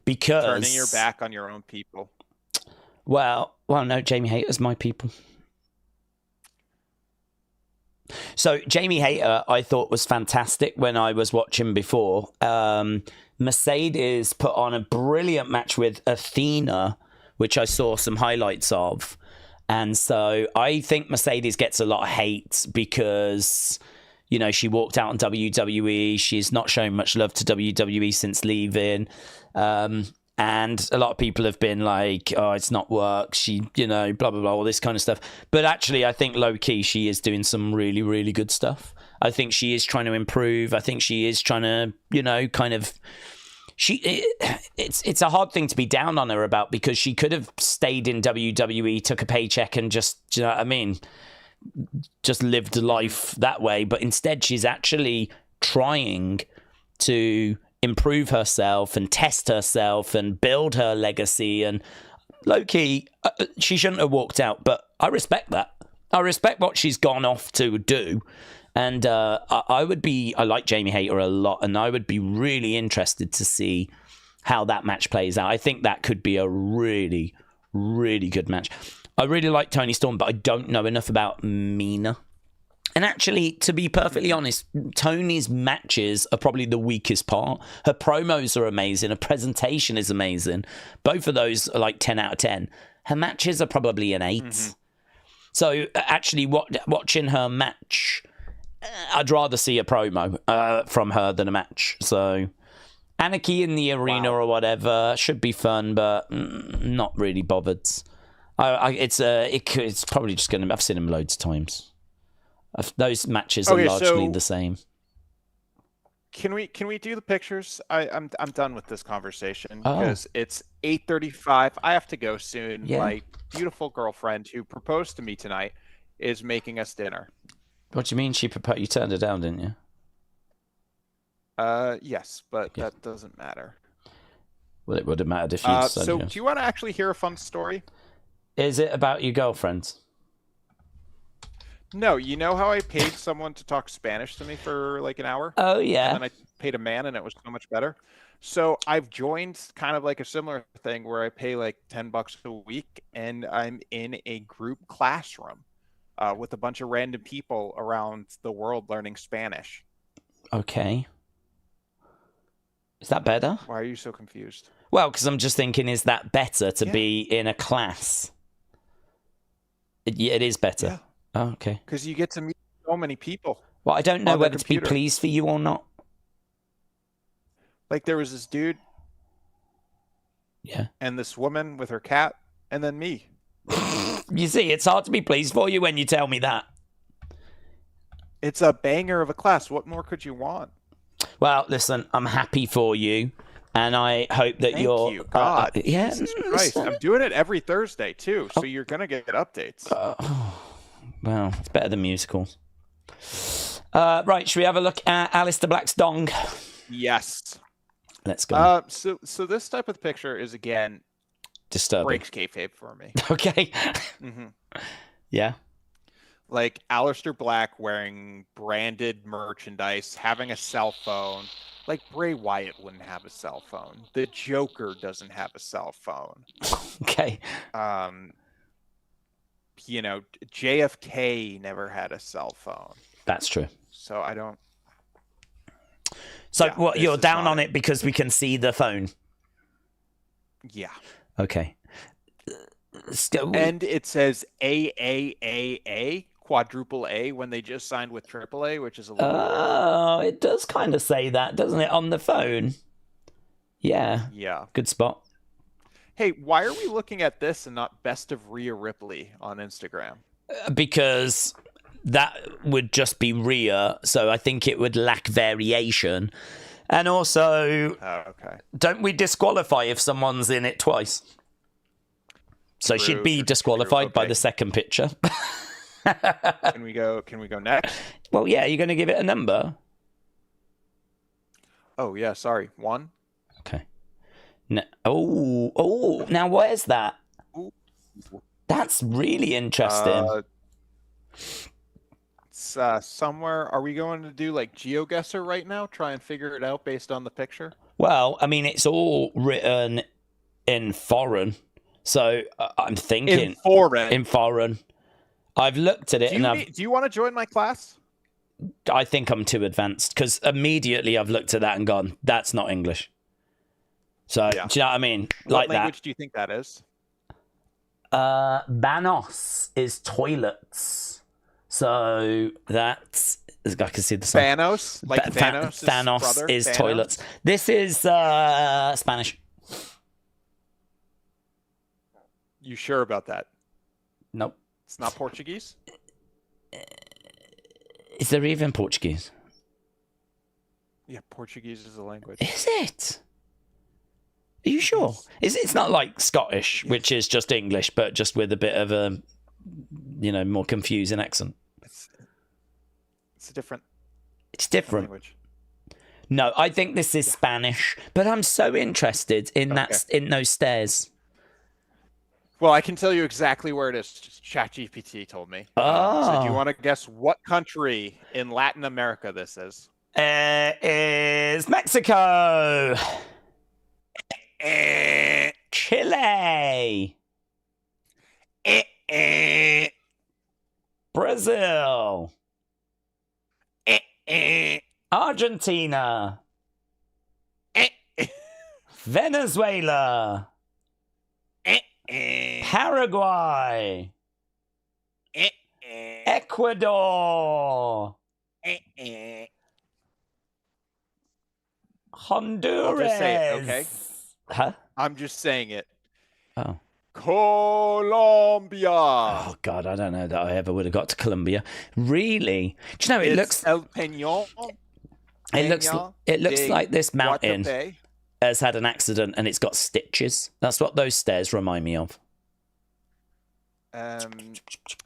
Because turning your back on your own people. Well, no, Jamie Hayter's my people. So Jamie Hayter, I thought was fantastic when I was watching before. Mercedes put on a brilliant match with Athena, which I saw some highlights of. And so I think Mercedes gets a lot of hate because, she walked out on WWE. She's not shown much love to WWE since leaving. And a lot of people have been like, oh, it's not work. She, blah, blah, blah, all this kind of stuff. But actually, I think low-key, she is doing some really, really good stuff. I think she is trying to improve. I think she is trying to, it's a hard thing to be down on her about because she could have stayed in WWE, took a paycheck and just, just lived life that way. But instead, she's actually trying to improve herself and test herself and build her legacy. And low-key, she shouldn't have walked out, but I respect that. I respect what she's gone off to do. And I like Jamie Hayter a lot, and I would be really interested to see how that match plays out. I think that could be a really, really good match. I really like Toni Storm, but I don't know enough about Mina. And actually, to be perfectly honest, Tony's matches are probably the weakest part. Her promos are amazing. Her presentation is amazing. Both of those are like 10 out of 10. Her matches are probably an 8. Mm-hmm. So actually, watching her match, I'd rather see a promo from her than a match. So Anarchy in the Arena or whatever should be fun, but not really bothered. It's probably just going to... I've seen him loads of times. Those matches are largely the same. Can we do the pictures? I'm done with this conversation because it's 8:35. I have to go soon. Yeah. My beautiful girlfriend who proposed to me tonight is making us dinner. What do you mean she proposed? You turned her down, didn't you? Yes, but that doesn't matter. Well, it would have mattered if you said so, do you want to actually hear a fun story? Is it about your girlfriend? No, you know how I paid someone to talk Spanish to me for like an hour? Oh, yeah. And then I paid a man and it was so much better. So I've joined kind of like a similar thing where I pay like $10 a week and I'm in a group classroom with a bunch of random people around the world learning Spanish. Okay. Is that better? Why are you so confused? Well, because I'm just thinking, is that better to be in a class? It is better. Yeah. Oh, okay. Because you get to meet so many people. Well, I don't know whether to be pleased for you or not. Like there was this dude. Yeah. And this woman with her cat, and then me. You see, it's hard to be pleased for you when you tell me that. It's a banger of a class. What more could you want? Well, listen, I'm happy for you. And I hope that Thank you, God. Jesus Christ. I'm doing it every Thursday, too. So you're going to get updates. Well, it's better than musicals. Right, should we have a look at Aleister Black's dong? Yes. Let's go. So this type of picture is, again, disturbing. Breaks kayfabe for me. Okay. Yeah. Like Aleister Black wearing branded merchandise, having a cell phone. Like Bray Wyatt wouldn't have a cell phone. The Joker doesn't have a cell phone. Okay. You know, JFK never had a cell phone. That's true. So I don't. So what? You're down on it because we can see the phone. Yeah. Okay. And it says AAAA. Quadruple A when they just signed with Triple A, which is a little. Oh, it does kind of say that, doesn't it, on the phone? Yeah. Yeah. Good spot. Hey, why are we looking at this and not Best of Rhea Ripley on Instagram? Because that would just be Rhea, so I think it would lack variation. And also, don't we disqualify if someone's in it twice? So she'd be disqualified by the second picture. Can we go next? Well, yeah, you're going to give it a number. Oh, yeah, sorry. 1. Okay. No. Oh, now where's that? Ooh. That's really interesting. It's somewhere. Are we going to do like GeoGuessr right now? Try and figure it out based on the picture? Well, I mean, it's all written in foreign. So I'm thinking... In foreign. I've looked at it do you want to join my class? I think I'm too advanced because immediately I've looked at that and gone, that's not English. So, do you know what I mean? What language do you think that is? Banos is toilets. So that's... I can see the sign. Thanos? Like Thanos? Thanos is toilets. This is Spanish. You sure about that? Nope. It's not Portuguese? Is there even Portuguese? Yeah, Portuguese is a language. Is it? Are you sure? It's not like Scottish, which is just English, but just with a bit of a, more confusing accent. It's different. It's different. Language. No, I think this is Spanish, but I'm so interested in in those stairs. Well, I can tell you exactly where it is. Just ChatGPT told me. So do you Oh. want to guess what country in Latin America this is? It is Mexico. Eh, Chile. eh, eh, Brazil. eh, eh, Argentina. eh, eh, Venezuela. eh, Paraguay. eh, eh, Ecuador. eh. Honduras. I'll just say it, okay? Huh? I'm just saying it. Oh. Colombia. Oh, God, I don't know that I ever would have got to Colombia. Really? Do you know, it looks... El Peñón. It looks like this mountain Guatapé. has had an accident and it's got stitches. That's what those stairs remind me of.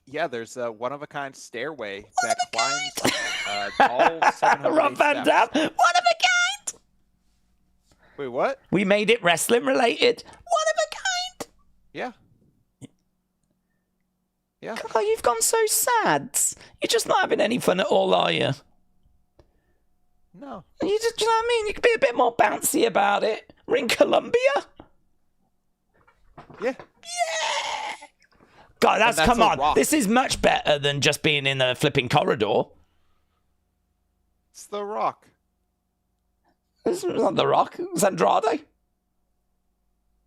Yeah, there's a one-of-a-kind stairway that climbs all 700 Rob Van Dam, one of a kind! Wait, what? We made it wrestling related. One of a kind! Yeah. Yeah. Oh, you've gone so sad. You're just not having any fun at all, are you? No. You just, you know what I mean? You could be a bit more bouncy about it. We're in Colombia. Yeah. Yeah. God, that's that's come a on. rock. This is much better than just being in a flipping corridor. It's The Rock. This is not The Rock. It's Andrade.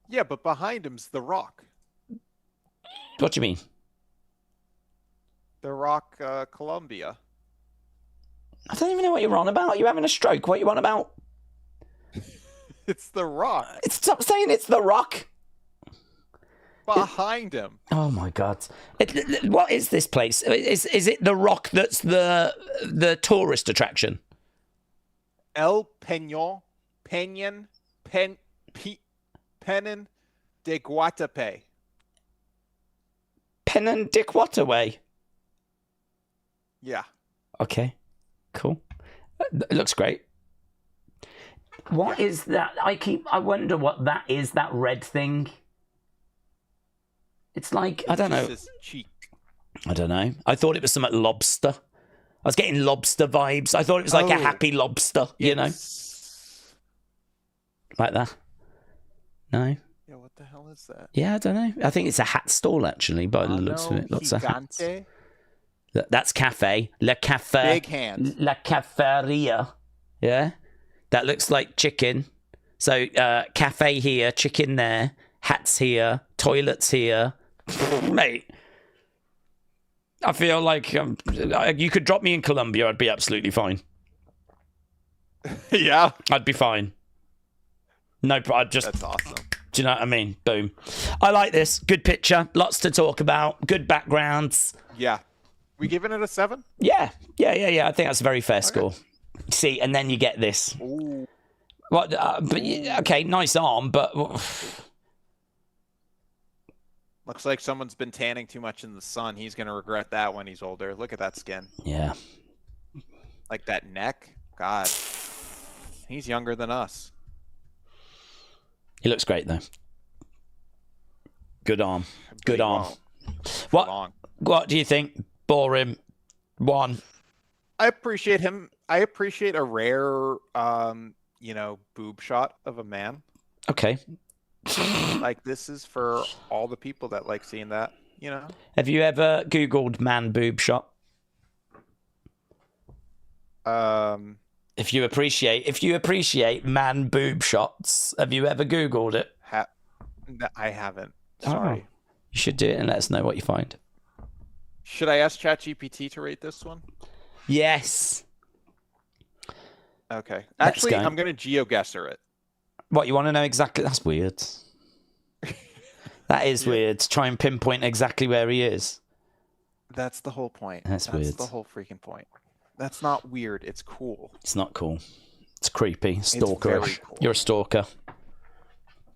Yeah, but behind him's The Rock. What do you mean? The Rock, Colombia. I don't even know what you're on about. Are you having a stroke? What are you on about? It's The Rock. Stop saying it's The Rock. Behind him. Oh my God! What is this place? Is it The Rock that's the tourist attraction? El Peñón, Peñon, Peñon de Guatapé. Penon Dick Waterway. Yeah. Okay, cool. It looks great. What is that? I wonder what that is. That red thing. It's like, I don't know. His cheek. I don't know. I thought it was something lobster. I was getting lobster vibes. I thought it was like a happy lobster, you know? Like that. No? Yeah, what the hell is that? Yeah, I don't know. I think it's a hat stall, actually, by the looks of it. Lots of hats. That's cafe. Le Café. Big hand. La Cafeteria. Yeah? That looks like chicken. So, cafe here, chicken there, hats here, toilets here. Mate, I feel like you could drop me in Colombia, I'd be absolutely fine. Yeah. I'd be fine. No, I'd just... That's awesome. Do you know what I mean? Boom. I like this. Good picture. Lots to talk about. Good backgrounds. Yeah. We giving it a 7? Yeah. I think that's a very fair score. See, and then you get this. Ooh. What? Okay, nice arm, but... Looks like someone's been tanning too much in the sun. He's going to regret that when he's older. Look at that skin. Yeah. Like that neck. God. He's younger than us. He looks great, though. Good arm. Good arm. What do you think? Boring. 1. I appreciate him. I appreciate a rare, boob shot of a man. Okay. Like, this is for all the people that like seeing that, you know? Have you ever Googled man boob shot? If you appreciate man boob shots, have you ever Googled it? I haven't. Sorry. Oh, you should do it and let us know what you find. Should I ask ChatGPT to rate this one? Yes. Okay. Actually, I'm going to GeoGuessr it. What, you want to know exactly? That's weird. That is weird. To try and pinpoint exactly where he is. That's the whole point. That's weird. That's the whole freaking point. That's not weird. It's cool. It's not cool. It's creepy. Stalkerish. It's cool. You're a stalker.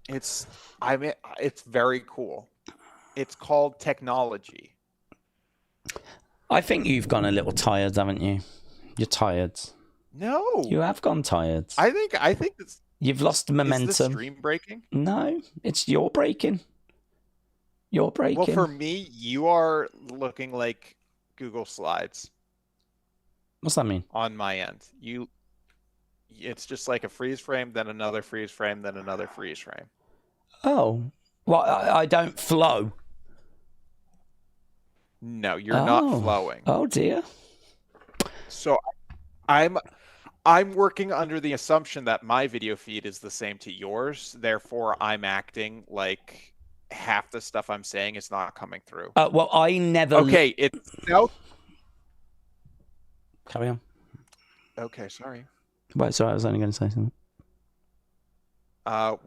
It's very cool. It's called technology. I think you've gone a little tired, haven't you? You're tired. No. You have gone tired. I think it's... You've lost momentum. Is the stream breaking? No, it's your breaking. You're breaking. Well, for me, you are looking like Google Slides. What's that mean? On my end, it's just like a freeze frame, then another freeze frame, then another freeze frame. Oh, well, I don't flow. No, you're not flowing. Oh dear. So I'm working under the assumption that my video feed is the same to yours. Therefore, I'm acting like half the stuff I'm saying is not coming through. Well, I never. Okay, it's now. Carry on. Okay, sorry. Wait, sorry, I was only going to say something. Well,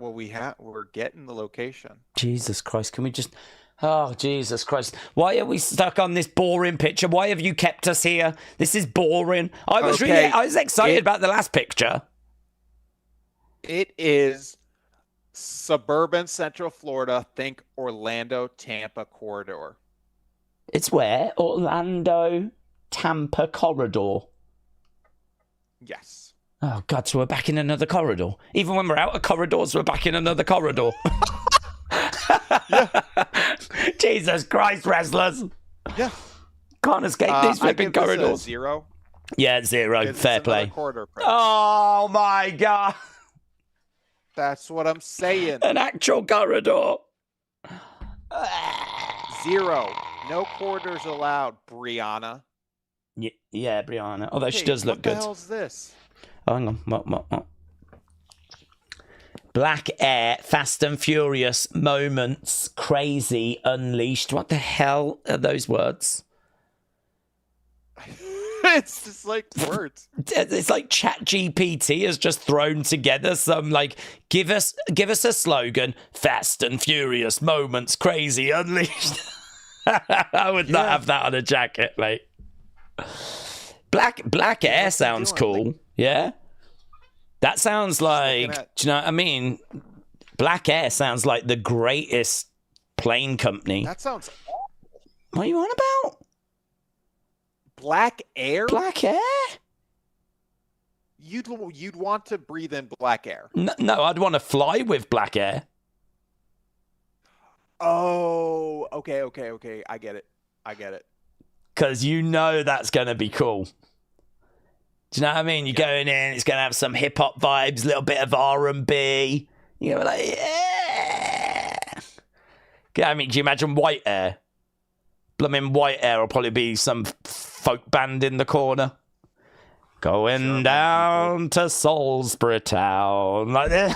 we're getting the location. Jesus Christ, can we just... Oh, Jesus Christ. Why are we stuck on this boring picture? Why have you kept us here? This is boring. I was excited about the last picture. It is suburban Central Florida. Think Orlando, Tampa corridor. It's where? Orlando, Tampa corridor. Yes. Oh, God, so we're back in another corridor. Even when we're out of corridors, we're back in another corridor. Yeah. Jesus Christ, wrestlers. Yeah. Can't escape these flipping corridors. 0. Yeah, 0. Fair play. Corridor oh, my God. That's what I'm saying. An actual corridor. 0. No corridors allowed, Brianna. Yeah, Brianna. Although she does look good. What the hell's this? Oh, hang on. What? Black Air, Fast and Furious, Moments, Crazy, Unleashed. What the hell are those words? It's just like words. It's like ChatGPT has just thrown together some like give us a slogan: Fast and Furious, Moments, Crazy, Unleashed. I would not have that on a jacket, mate. Black Air sounds cool. Yeah. That sounds like, do you know what I mean? Black Air sounds like the greatest plane company. That sounds awful. What are you on about? Black Air? Black Air? You'd want to breathe in black air. No, I'd want to fly with Black Air. Oh, okay. I get it. Because you know that's going to be cool. Do you know what I mean? You're going in, it's going to have some hip-hop vibes, a little bit of R&B. You're going to be like, yeah. I mean, do you imagine White Air? Blooming White Air will probably be some folk band in the corner. Going down to Salisbury Town. Like this.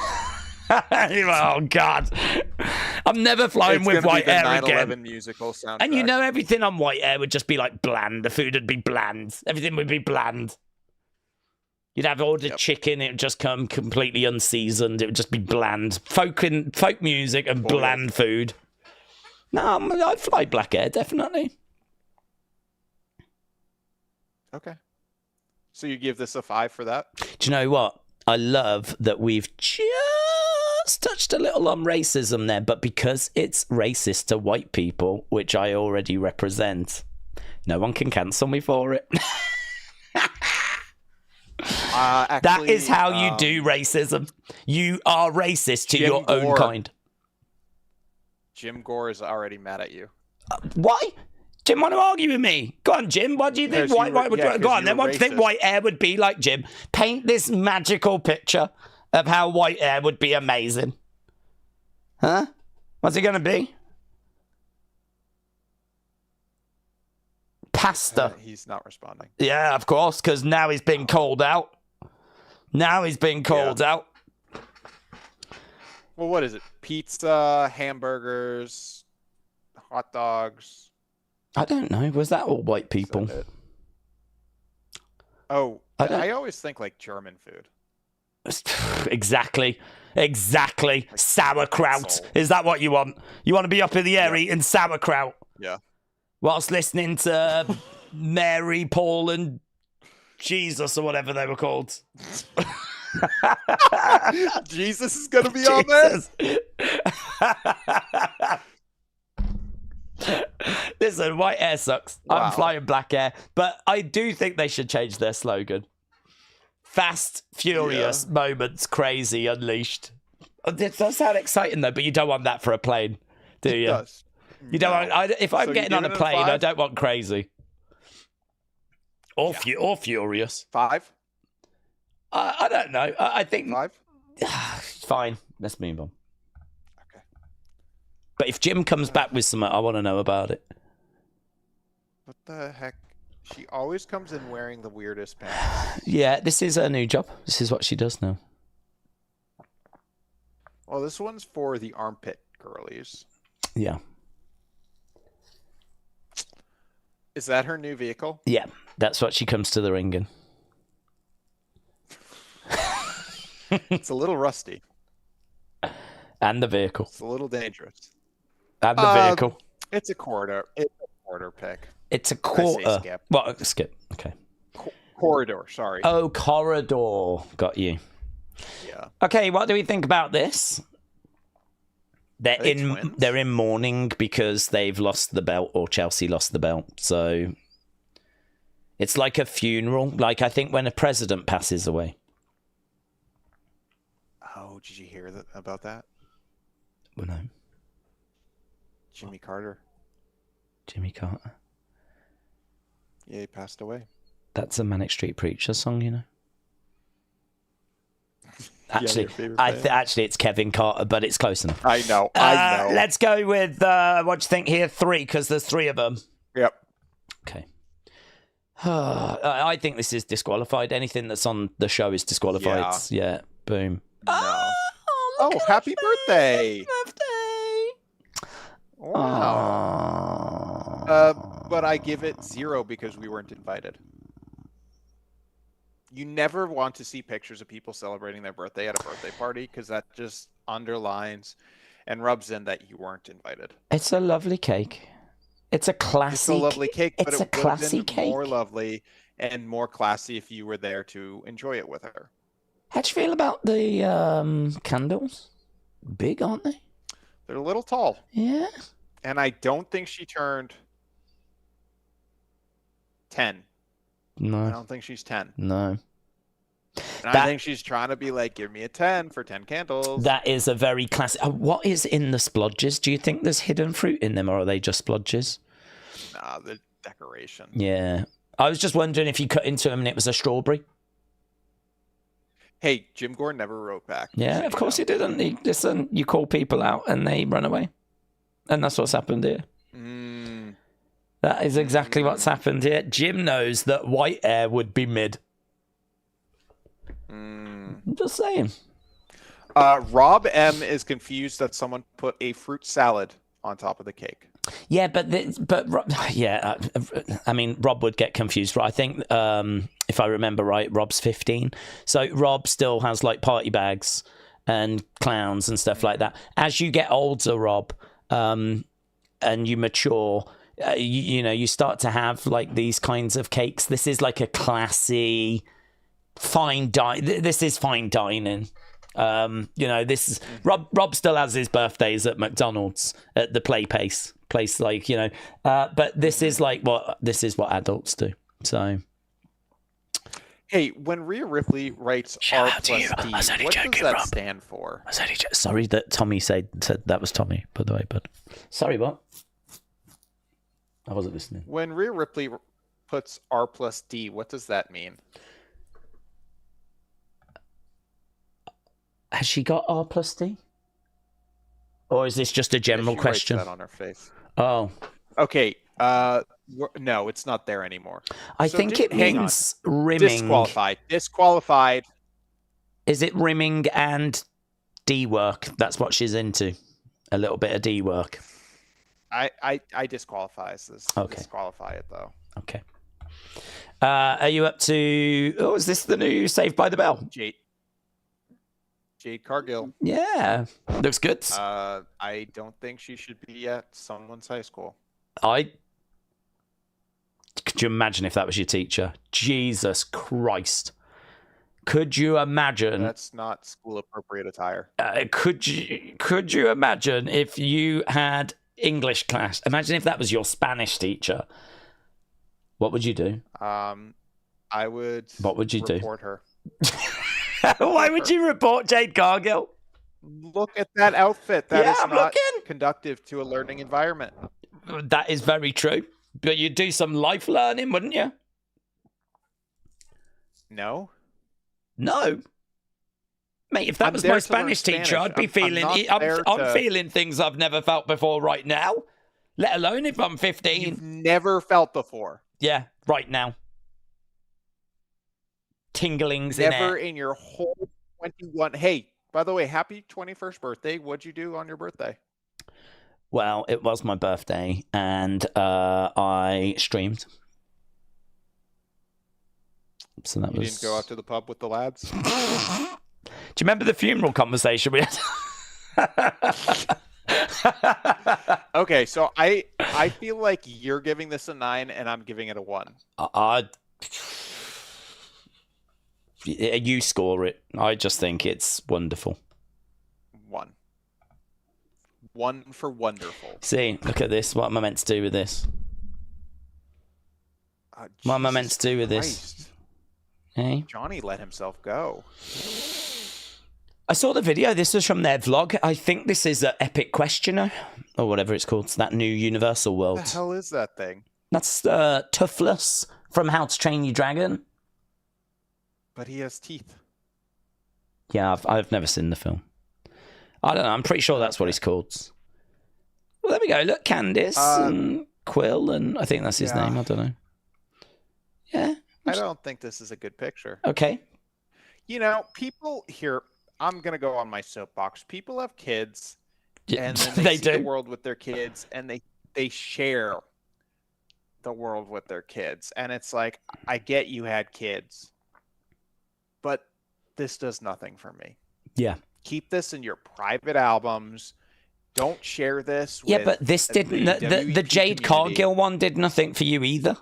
Oh, God. I'm never flying with White Air again. Musical soundtrack. And you know everything on White Air would just be like bland. The food would be bland. Everything would be bland. You'd have ordered chicken, it would just come completely unseasoned. It would just be bland. Folk music and bland food. No, I'd fly Black Air, definitely. Okay. So you give this a 5 for that? Do you know what? I love that we've just touched a little on racism there, but because it's racist to white people, which I already represent, no one can cancel me for it. Actually, that is how you do racism. You are racist to your own kind. Jim Gore is already mad at you. Why? Jim want to argue with me? Go on, Jim. What do you think White would do? Go on, then what do you think White Air would be like, Jim? Paint this magical picture of how White Air would be amazing. Huh? What's it going to be? Pasta. He's not responding. Yeah, of course, because now he's been called out. Out. Well, what is it? Pizza, hamburgers, hot dogs. I don't know. Was that all white people? Oh, I always think like German food. Exactly. Sauerkraut. Is that what you want? You want to be up in the air eating sauerkraut? Yeah. Whilst listening to Mary, Paul, and Jesus, or whatever they were called. Jesus is going to be on this. Listen, White Air sucks. Wow. I'm flying Black Air. But I do think they should change their slogan. Fast, Furious, Moments, Crazy, Unleashed. It does sound exciting, though, but you don't want that for a plane, do you? It does. You know, if I'm So you getting on a give it a plane, I 5? don't want crazy or or furious. 5? I don't know. I think 5? fine. Let's move on. Okay. But if Jim comes back with something, I want to know about it. What the heck? She always comes in wearing the weirdest pants. Yeah, this is her new job. This is what she does now. Well, this one's for the armpit girlies. Yeah. Is that her new vehicle? Yeah, that's what she comes to the ring in. It's a little rusty. And the vehicle. It's a little dangerous. And the vehicle. It's a quarter. It's a quarter pick. It's a quarter. Skip. Well, skip. Okay. Corridor, sorry. Oh, corridor. Got you. Yeah. Okay, what do we think about this? They're twins? They're in mourning because they've lost the belt, or Chelsea lost the belt. So it's like a funeral. Like, I think when a president passes away. Oh, did you hear about that? Well, no. Jimmy Carter. Jimmy Carter. Yeah, he passed away. That's a Manic Street Preacher song, you know. Actually, yeah, actually, it's Kevin Carter, but it's close enough. I know. Let's go with what do you think here? 3, because there's 3 of them. Yep. Okay. I think this is disqualified. Anything that's on the show is disqualified. Yeah. Boom. No. Oh, happy birthday! Birthday! Wow. But I give it 0 because we weren't invited. You never want to see pictures of people celebrating their birthday at a birthday party because that just underlines and rubs in that you weren't invited. It's a lovely cake. It's a classy. It's a lovely cake, but it's it a classy would have been cake. more lovely and more classy if you were there to enjoy it with her. How'd you feel about the candles? Big, aren't they? They're a little tall. Yeah. And I don't think she turned 10. No. I don't think she's 10. No. And I think she's trying to be like, give me a 10 for 10 candles. That is a very classic. What is in the splodges? Do you think there's hidden fruit in them, or are they just splodges? Nah, the decoration. Yeah. I was just wondering if you cut into them and it was a strawberry. Hey, Jim Gore never wrote back. Yeah, of course he didn't. Listen, you call people out and they run away. And that's what's happened here. That is exactly what's happened here. Jim knows that white hair would be mid. I'm just saying. Rob M is confused that someone put a fruit salad on top of the cake. Yeah, I mean, Rob would get confused, right? I think, if I remember right, Rob's 15. So Rob still has like party bags and clowns and stuff like that. As you get older, Rob, and you mature, you start to have like these kinds of cakes. This is like a classy fine dining. This is fine dining. This is Rob still has his birthdays at McDonald's at the place, like, but this is like what adults do. So, hey, when Rhea Ripley writes R plus D, what does that stand for? Sorry that Tommy said that was Tommy, by the way, but sorry, what? I wasn't listening. When Rhea Ripley puts R plus D, what does that mean? Has she got R plus D? Or is this just a general question? Writes that on her face. Oh. Okay. No, it's not there anymore. I think it means rimming. Disqualified. Is it rimming and D work? That's what she's into. A little bit of D work. I disqualify this. Okay. Disqualify it though. Okay. Are you up to? Oh, is this the new Saved by the Bell? Jade Cargill. Yeah, looks good. I don't think she should be at someone's high school. Could you imagine if that was your teacher? Jesus Christ. Could you imagine? That's not school appropriate attire. Could you imagine if you had English class? Imagine if that was your Spanish teacher. What would you do? I would. What would you report her. Why would you report Jade Cargill? Look at that outfit. That is I'm not looking. conductive to a learning environment. That is very true. But you'd do some life learning, wouldn't you? No. No. Mate, if that was my Spanish teacher, I'd be feeling... I'm feeling things I've never felt before right now. Let alone if I'm 15. You've never felt before. Yeah, right now. Tinglings in Never it. in your whole 21... Hey, by the way, happy 21st birthday. What'd you do on your birthday? Well, it was my birthday, and I streamed. So that you didn't go out to the pub with the lads? Do you remember the funeral conversation we had? Okay, so I feel like you're giving this a 9 and I'm giving it a 1. You score it. I just think it's wonderful. 1. 1 for wonderful. See, look at this. What am I meant to do with this? What am I meant to do with this? Hey? Johnny let himself go. I saw the video. This was from their vlog. I think this is an Epic Questioner, or whatever it's called. It's that new Universal World. What the hell is that thing? That's Toothless from How to Train Your Dragon. But he has teeth. Yeah, I've never seen the film. I don't know. I'm pretty sure that's what he's called. Well, there we go. Look, Candice and Quill, and I think that's his name. I don't know. Yeah. I don't think this is a good picture. Okay. You know, people here, I'm going to go on my soapbox. People have kids, and then they see the world with their kids, and they share the world with their kids. And it's like, I get you had kids, but this does nothing for me. Yeah. Keep this in your private albums. Don't share this with... Yeah, but this didn't... The Jade Cargill one did nothing for you either.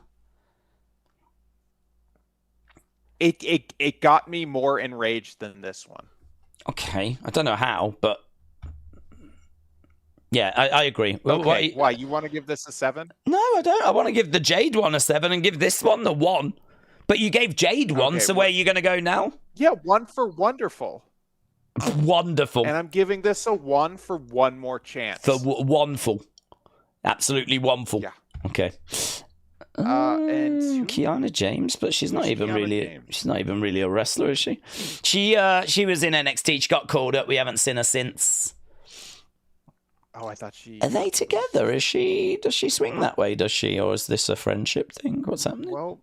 It got me more enraged than this one. Okay. I don't know how, but... Yeah, I agree. Okay, why? You want to give this a 7? No, I don't. I want to give the Jade one a 7 and give this one the 1. But you gave Jade 1, so where are you going to go now? Yeah, 1 for wonderful. Wonderful. And I'm giving this a 1 for one more chance. For wonderful. Absolutely wonderful. Yeah. Okay. And Kiana James, but she's not even really a wrestler, is she? She was in NXT. She got called up. We haven't seen her since. Oh, I thought she... Are they together? Does she swing that way, does she? Or is this a friendship thing? What's happening? Well,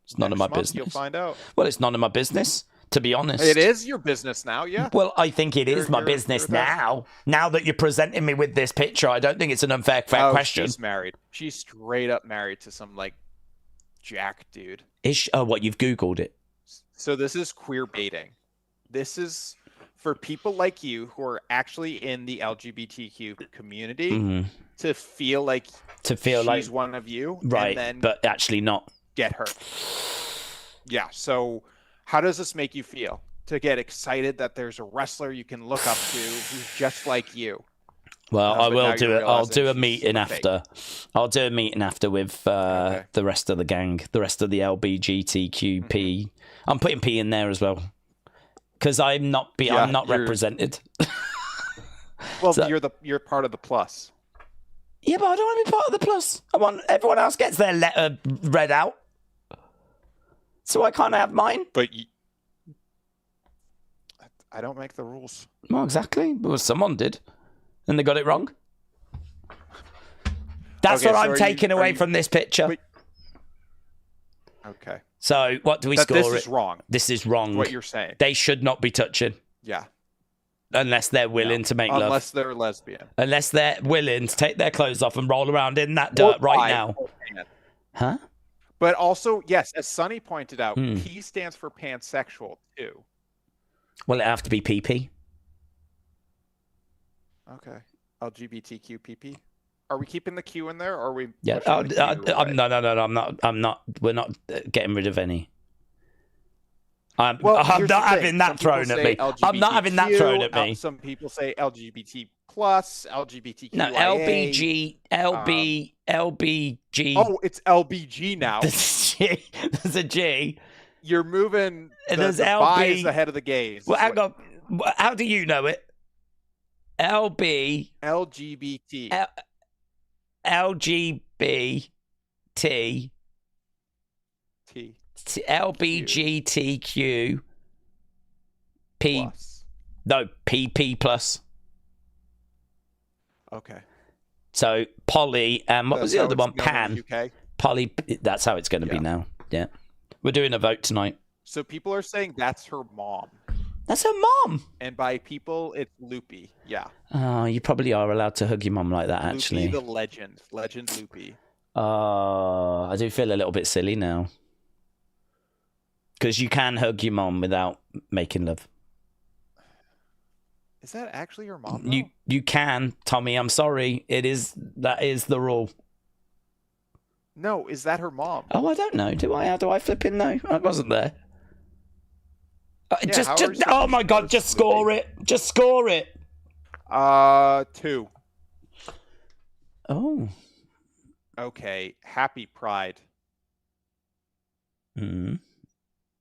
it's none of my business. You'll find out. Well, it's none of my business, to be honest. It is your business now, yeah. Well, I think it is my business now. Now that you're presenting me with this picture, I don't think it's an unfair question. She's married. She's straight up married to some, like, jack dude. Is she, what, you've Googled it? So this is queer baiting. This is for people like you who are actually in the LGBTQ community to feel like she's one of you. Right, and then but actually not. Get her. Yeah, so how does this make you feel? To get excited that there's a wrestler you can look up to who's just like you. Well, I will do it. I'll do a meeting after. I'll do a meeting after with the rest of the gang, the rest of the LBGTQP. I'm putting P in there as well because I'm not represented. Well, so, you're part of the plus. Yeah, but I don't want to be part of the plus. I want everyone else gets their letter read out. So I can't have mine. But I don't make the rules. Well, exactly. Well, someone did. And they got it wrong. That's what I'm taking away from this picture. Okay. So what do we score? This is wrong. This is wrong. What you're saying. They should not be touching. Yeah. Unless they're willing to make love. Unless they're lesbian. Unless they're willing to take their clothes off and roll around in that dirt right now. Huh? But also, yes, as Sonny pointed out, P stands for pansexual, too. Well, it have to be PP. Okay. LGBTQ PP. Are we keeping the Q in there, or are we? Yeah. No. I'm not. We're not getting rid of any. I'm not having that thrown at me. I'm not having that thrown at me. Some people say LGBT plus, LGBTQ. No, LBG. Oh, it's LBG now. There's a G. You're moving the buys ahead of the gays. Well, hang on. How do you know it? LB LGBT. LGBT T. LBGTQ P Plus. no PP plus. Okay. So poly and what was the That's other how one? it's known in Pan. the UK. Poly. That's how it's going to be now. Yeah. We're doing a vote tonight. So people are saying that's her mom. That's her mom. And by people, it's Loopy. Yeah. Oh, you probably are allowed to hug your mum like that, actually. Loopy the legend. Legend Loopy. I do feel a little bit silly now. Because you can hug your mum without making love. Is that actually her mom, though? You can, Tommy. I'm sorry. That is the rule. No, is that her mom? Oh, I don't know. Do I? How do I flip in? No, I wasn't there. Yeah, Oh my God! Just score it. Just score it. 2. Oh. Okay. Happy Pride. Hmm.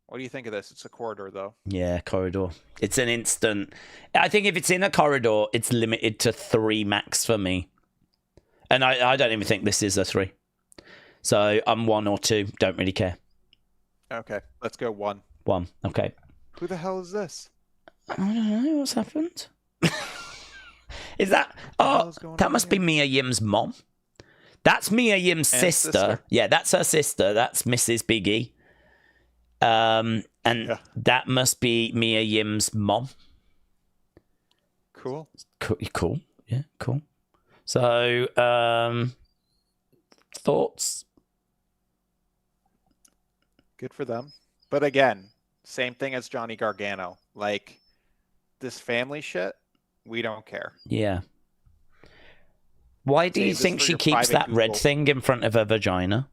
What do you think of this? It's a corridor, though. Yeah, corridor. It's an instant. I think if it's in a corridor, it's limited to 3 max for me. And I don't even think this is a 3. So I'm 1 or 2. Don't really care. Okay, let's go 1. 1. Okay. Who the hell is this? I don't know what's happened. Is that? Oh, that must be Mia Yim's mom. That's Mia Yim's sister. Yeah, that's her sister. That's Mrs. Biggie. That must be Mia Yim's mom. Cool. Cool. Yeah, cool. So, thoughts? Good for them. But again, same thing as Johnny Gargano. Like, this family shit, we don't care. Yeah. Why do you think she keeps that red thing in front of her vagina?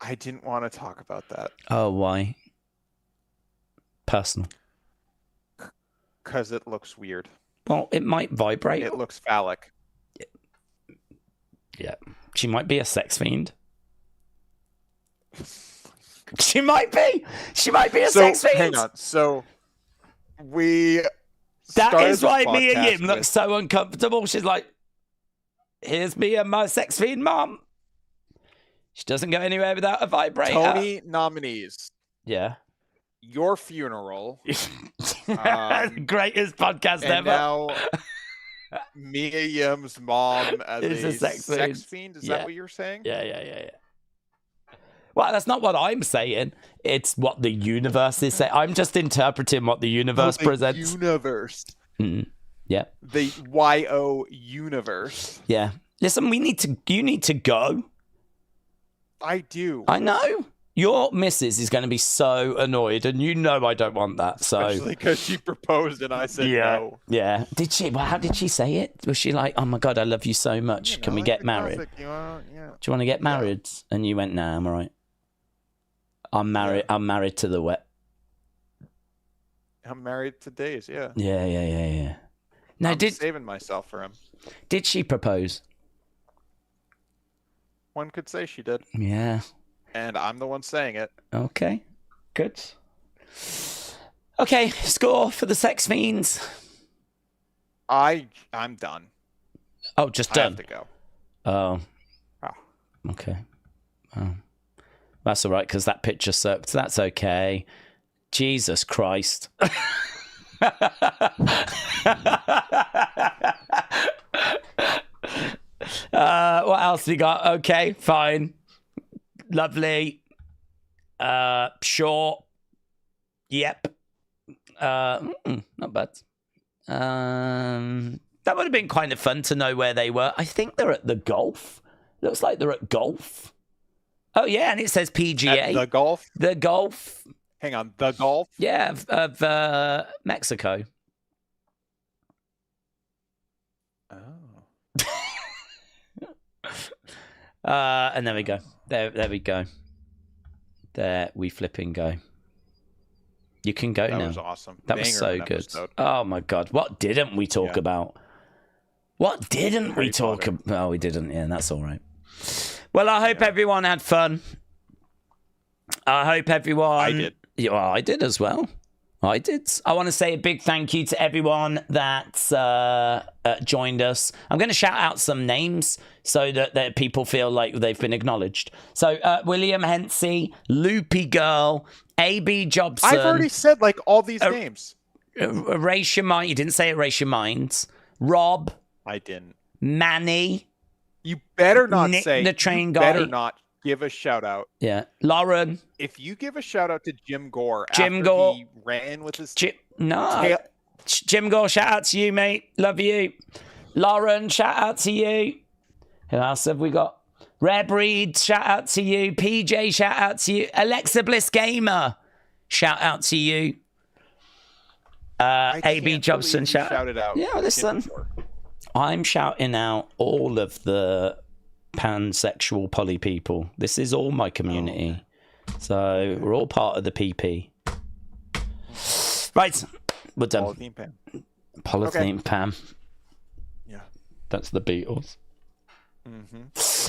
I didn't want to talk about that. Oh, why? Personal. Because it looks weird. Well, it might vibrate. It looks phallic. Yeah. She might be a sex fiend. She might be. She might be a sex fiend. Hang on. So we. That is why Mia Yim looks so uncomfortable. She's like, "Here's me and my sex fiend mom." She doesn't go anywhere without a vibrator. Tony nominees. Yeah. Your Funeral. Greatest podcast and ever. Now, Mia Yim's mom as Is a sex fiend. Is that what you're saying? Yeah. Well, that's not what I'm saying. It's what the universe is saying. I'm just interpreting what the universe presents. Universe. Yeah. The YO universe. Yeah. Listen, you need to go. I do. I know. Your missus is going to be so annoyed, and you know I don't want that. So, especially because she proposed and I said no. Yeah. Did she? Well, how did she say it? Was she like, "Oh my God, I love you so much. Can we get married? Do you want to get married?" And you went, "Nah, I'm all right. I'm married. Yeah. I'm married to the wet. I'm married to Daze. Yeah. Yeah. No, I'm saving myself for him. Did she propose? One could say she did. Yeah. And I'm the one saying it. Okay. Good. Okay, score for the sex fiends. I'm done. Oh, just done. I have to go. Oh. Okay. Oh. That's all right, because that picture sucked. That's okay. Jesus Christ. What else we got? Okay, fine. Lovely. Short. Yep. Not bad. That would have been kind of fun to know where they were. I think they're at the golf. Looks like they're at golf. Oh, yeah, and it says PGA. At the golf? The golf. Hang on, the golf? Yeah, of Mexico. Oh. And there we go. There we go. There we flipping go. You can go now. That was awesome. That was so good. Episode. Oh my God. What didn't we talk about? What didn't we talk about? Oh, we didn't. Yeah, that's all right. Well, I hope everyone had fun. I hope everyone... I did. Yeah, well, I did as well. I did. I want to say a big thank you to everyone that joined us. I'm going to shout out some names so that people feel like they've been acknowledged. So William Hensey, Loopy Girl, AB Jobson. I've already said like all these names. Erase Your Mind. You didn't say Erase Your Minds. Rob. I didn't. Manny. You better not Nick, say. the train you guy. better not give a shout out. Yeah. Lauren. If you give a shout out to Jim Gore Jim after Gore. he ran with his No. Jim Gore, shout out to you, mate. Love you. Lauren, shout out to you. Who else have we got? Rare Breed, shout out to you. PJ, shout out to you. Alexa Bliss Gamer, shout out to you. AB Jobson, shout out. Yeah, listen. I'm shouting out all of the pansexual poly people. This is all my community. So we're all part of the PP. Right, we're done. Polythene Pam. Polythene Pam. Yeah. That's the Beatles.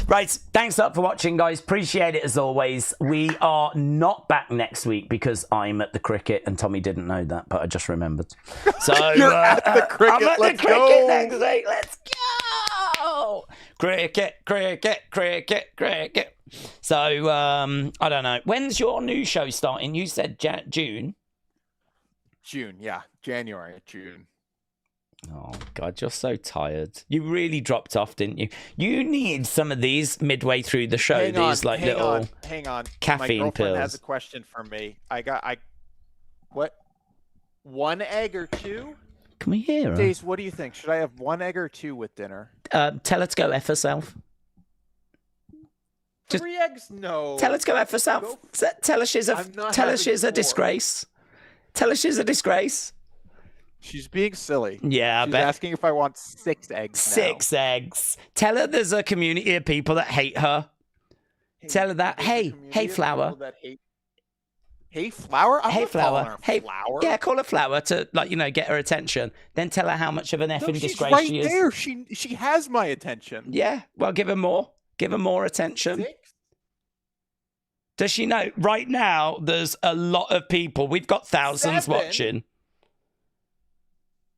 Right, thanks up for watching, guys. Appreciate it as always. We are not back next week because I'm at the cricket, and Tommy didn't know that, but I just remembered. So You're at the cricket. I'm at Let's the cricket go. next week. Let's go. Cricket, cricket, cricket, cricket. So I don't know. When's your new show starting? You said June. June, yeah, January, June. Oh, God, you're so tired. You really dropped off, didn't you? You need some of these midway through the show. Hang on. Caffeine My girlfriend pills. has a question for me. What? One egg or two? Can we hear her? Daze, what do you think? Should I have one egg or two with dinner? Tell her to go F herself. Three eggs? No. Tell her to go F herself. Tell her she's a disgrace. Tell her she's a disgrace. She's being silly. Yeah, She's asking if I want 6 eggs now. 6 eggs. Tell her there's a community of people that hate her. Tell her that. Hey, Flower. Hey, Flower? I'm hey, not Flower. calling her Hey, Flower. Yeah, call her Flower to, get her attention. Then tell her how much of an effing disgrace right she is. There. She has my attention. Yeah, well, give her more. Give her more attention. 6? Does she know? Right now, there's a lot of people. We've got thousands 7? watching.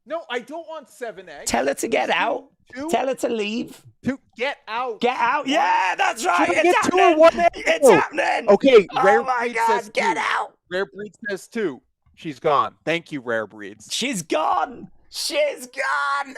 No, I don't want 7 eggs. Tell her to get out. 2? Tell her to leave. To get out. Get out. Yeah, that's right. Should I It's get 2 happening. or 1 egg? It's happening. Okay, Rare Oh my Breed God, says get 2. out. Rare Breed says 2. She's gone. Thank you, Rare Breeds. She's gone. She's gone.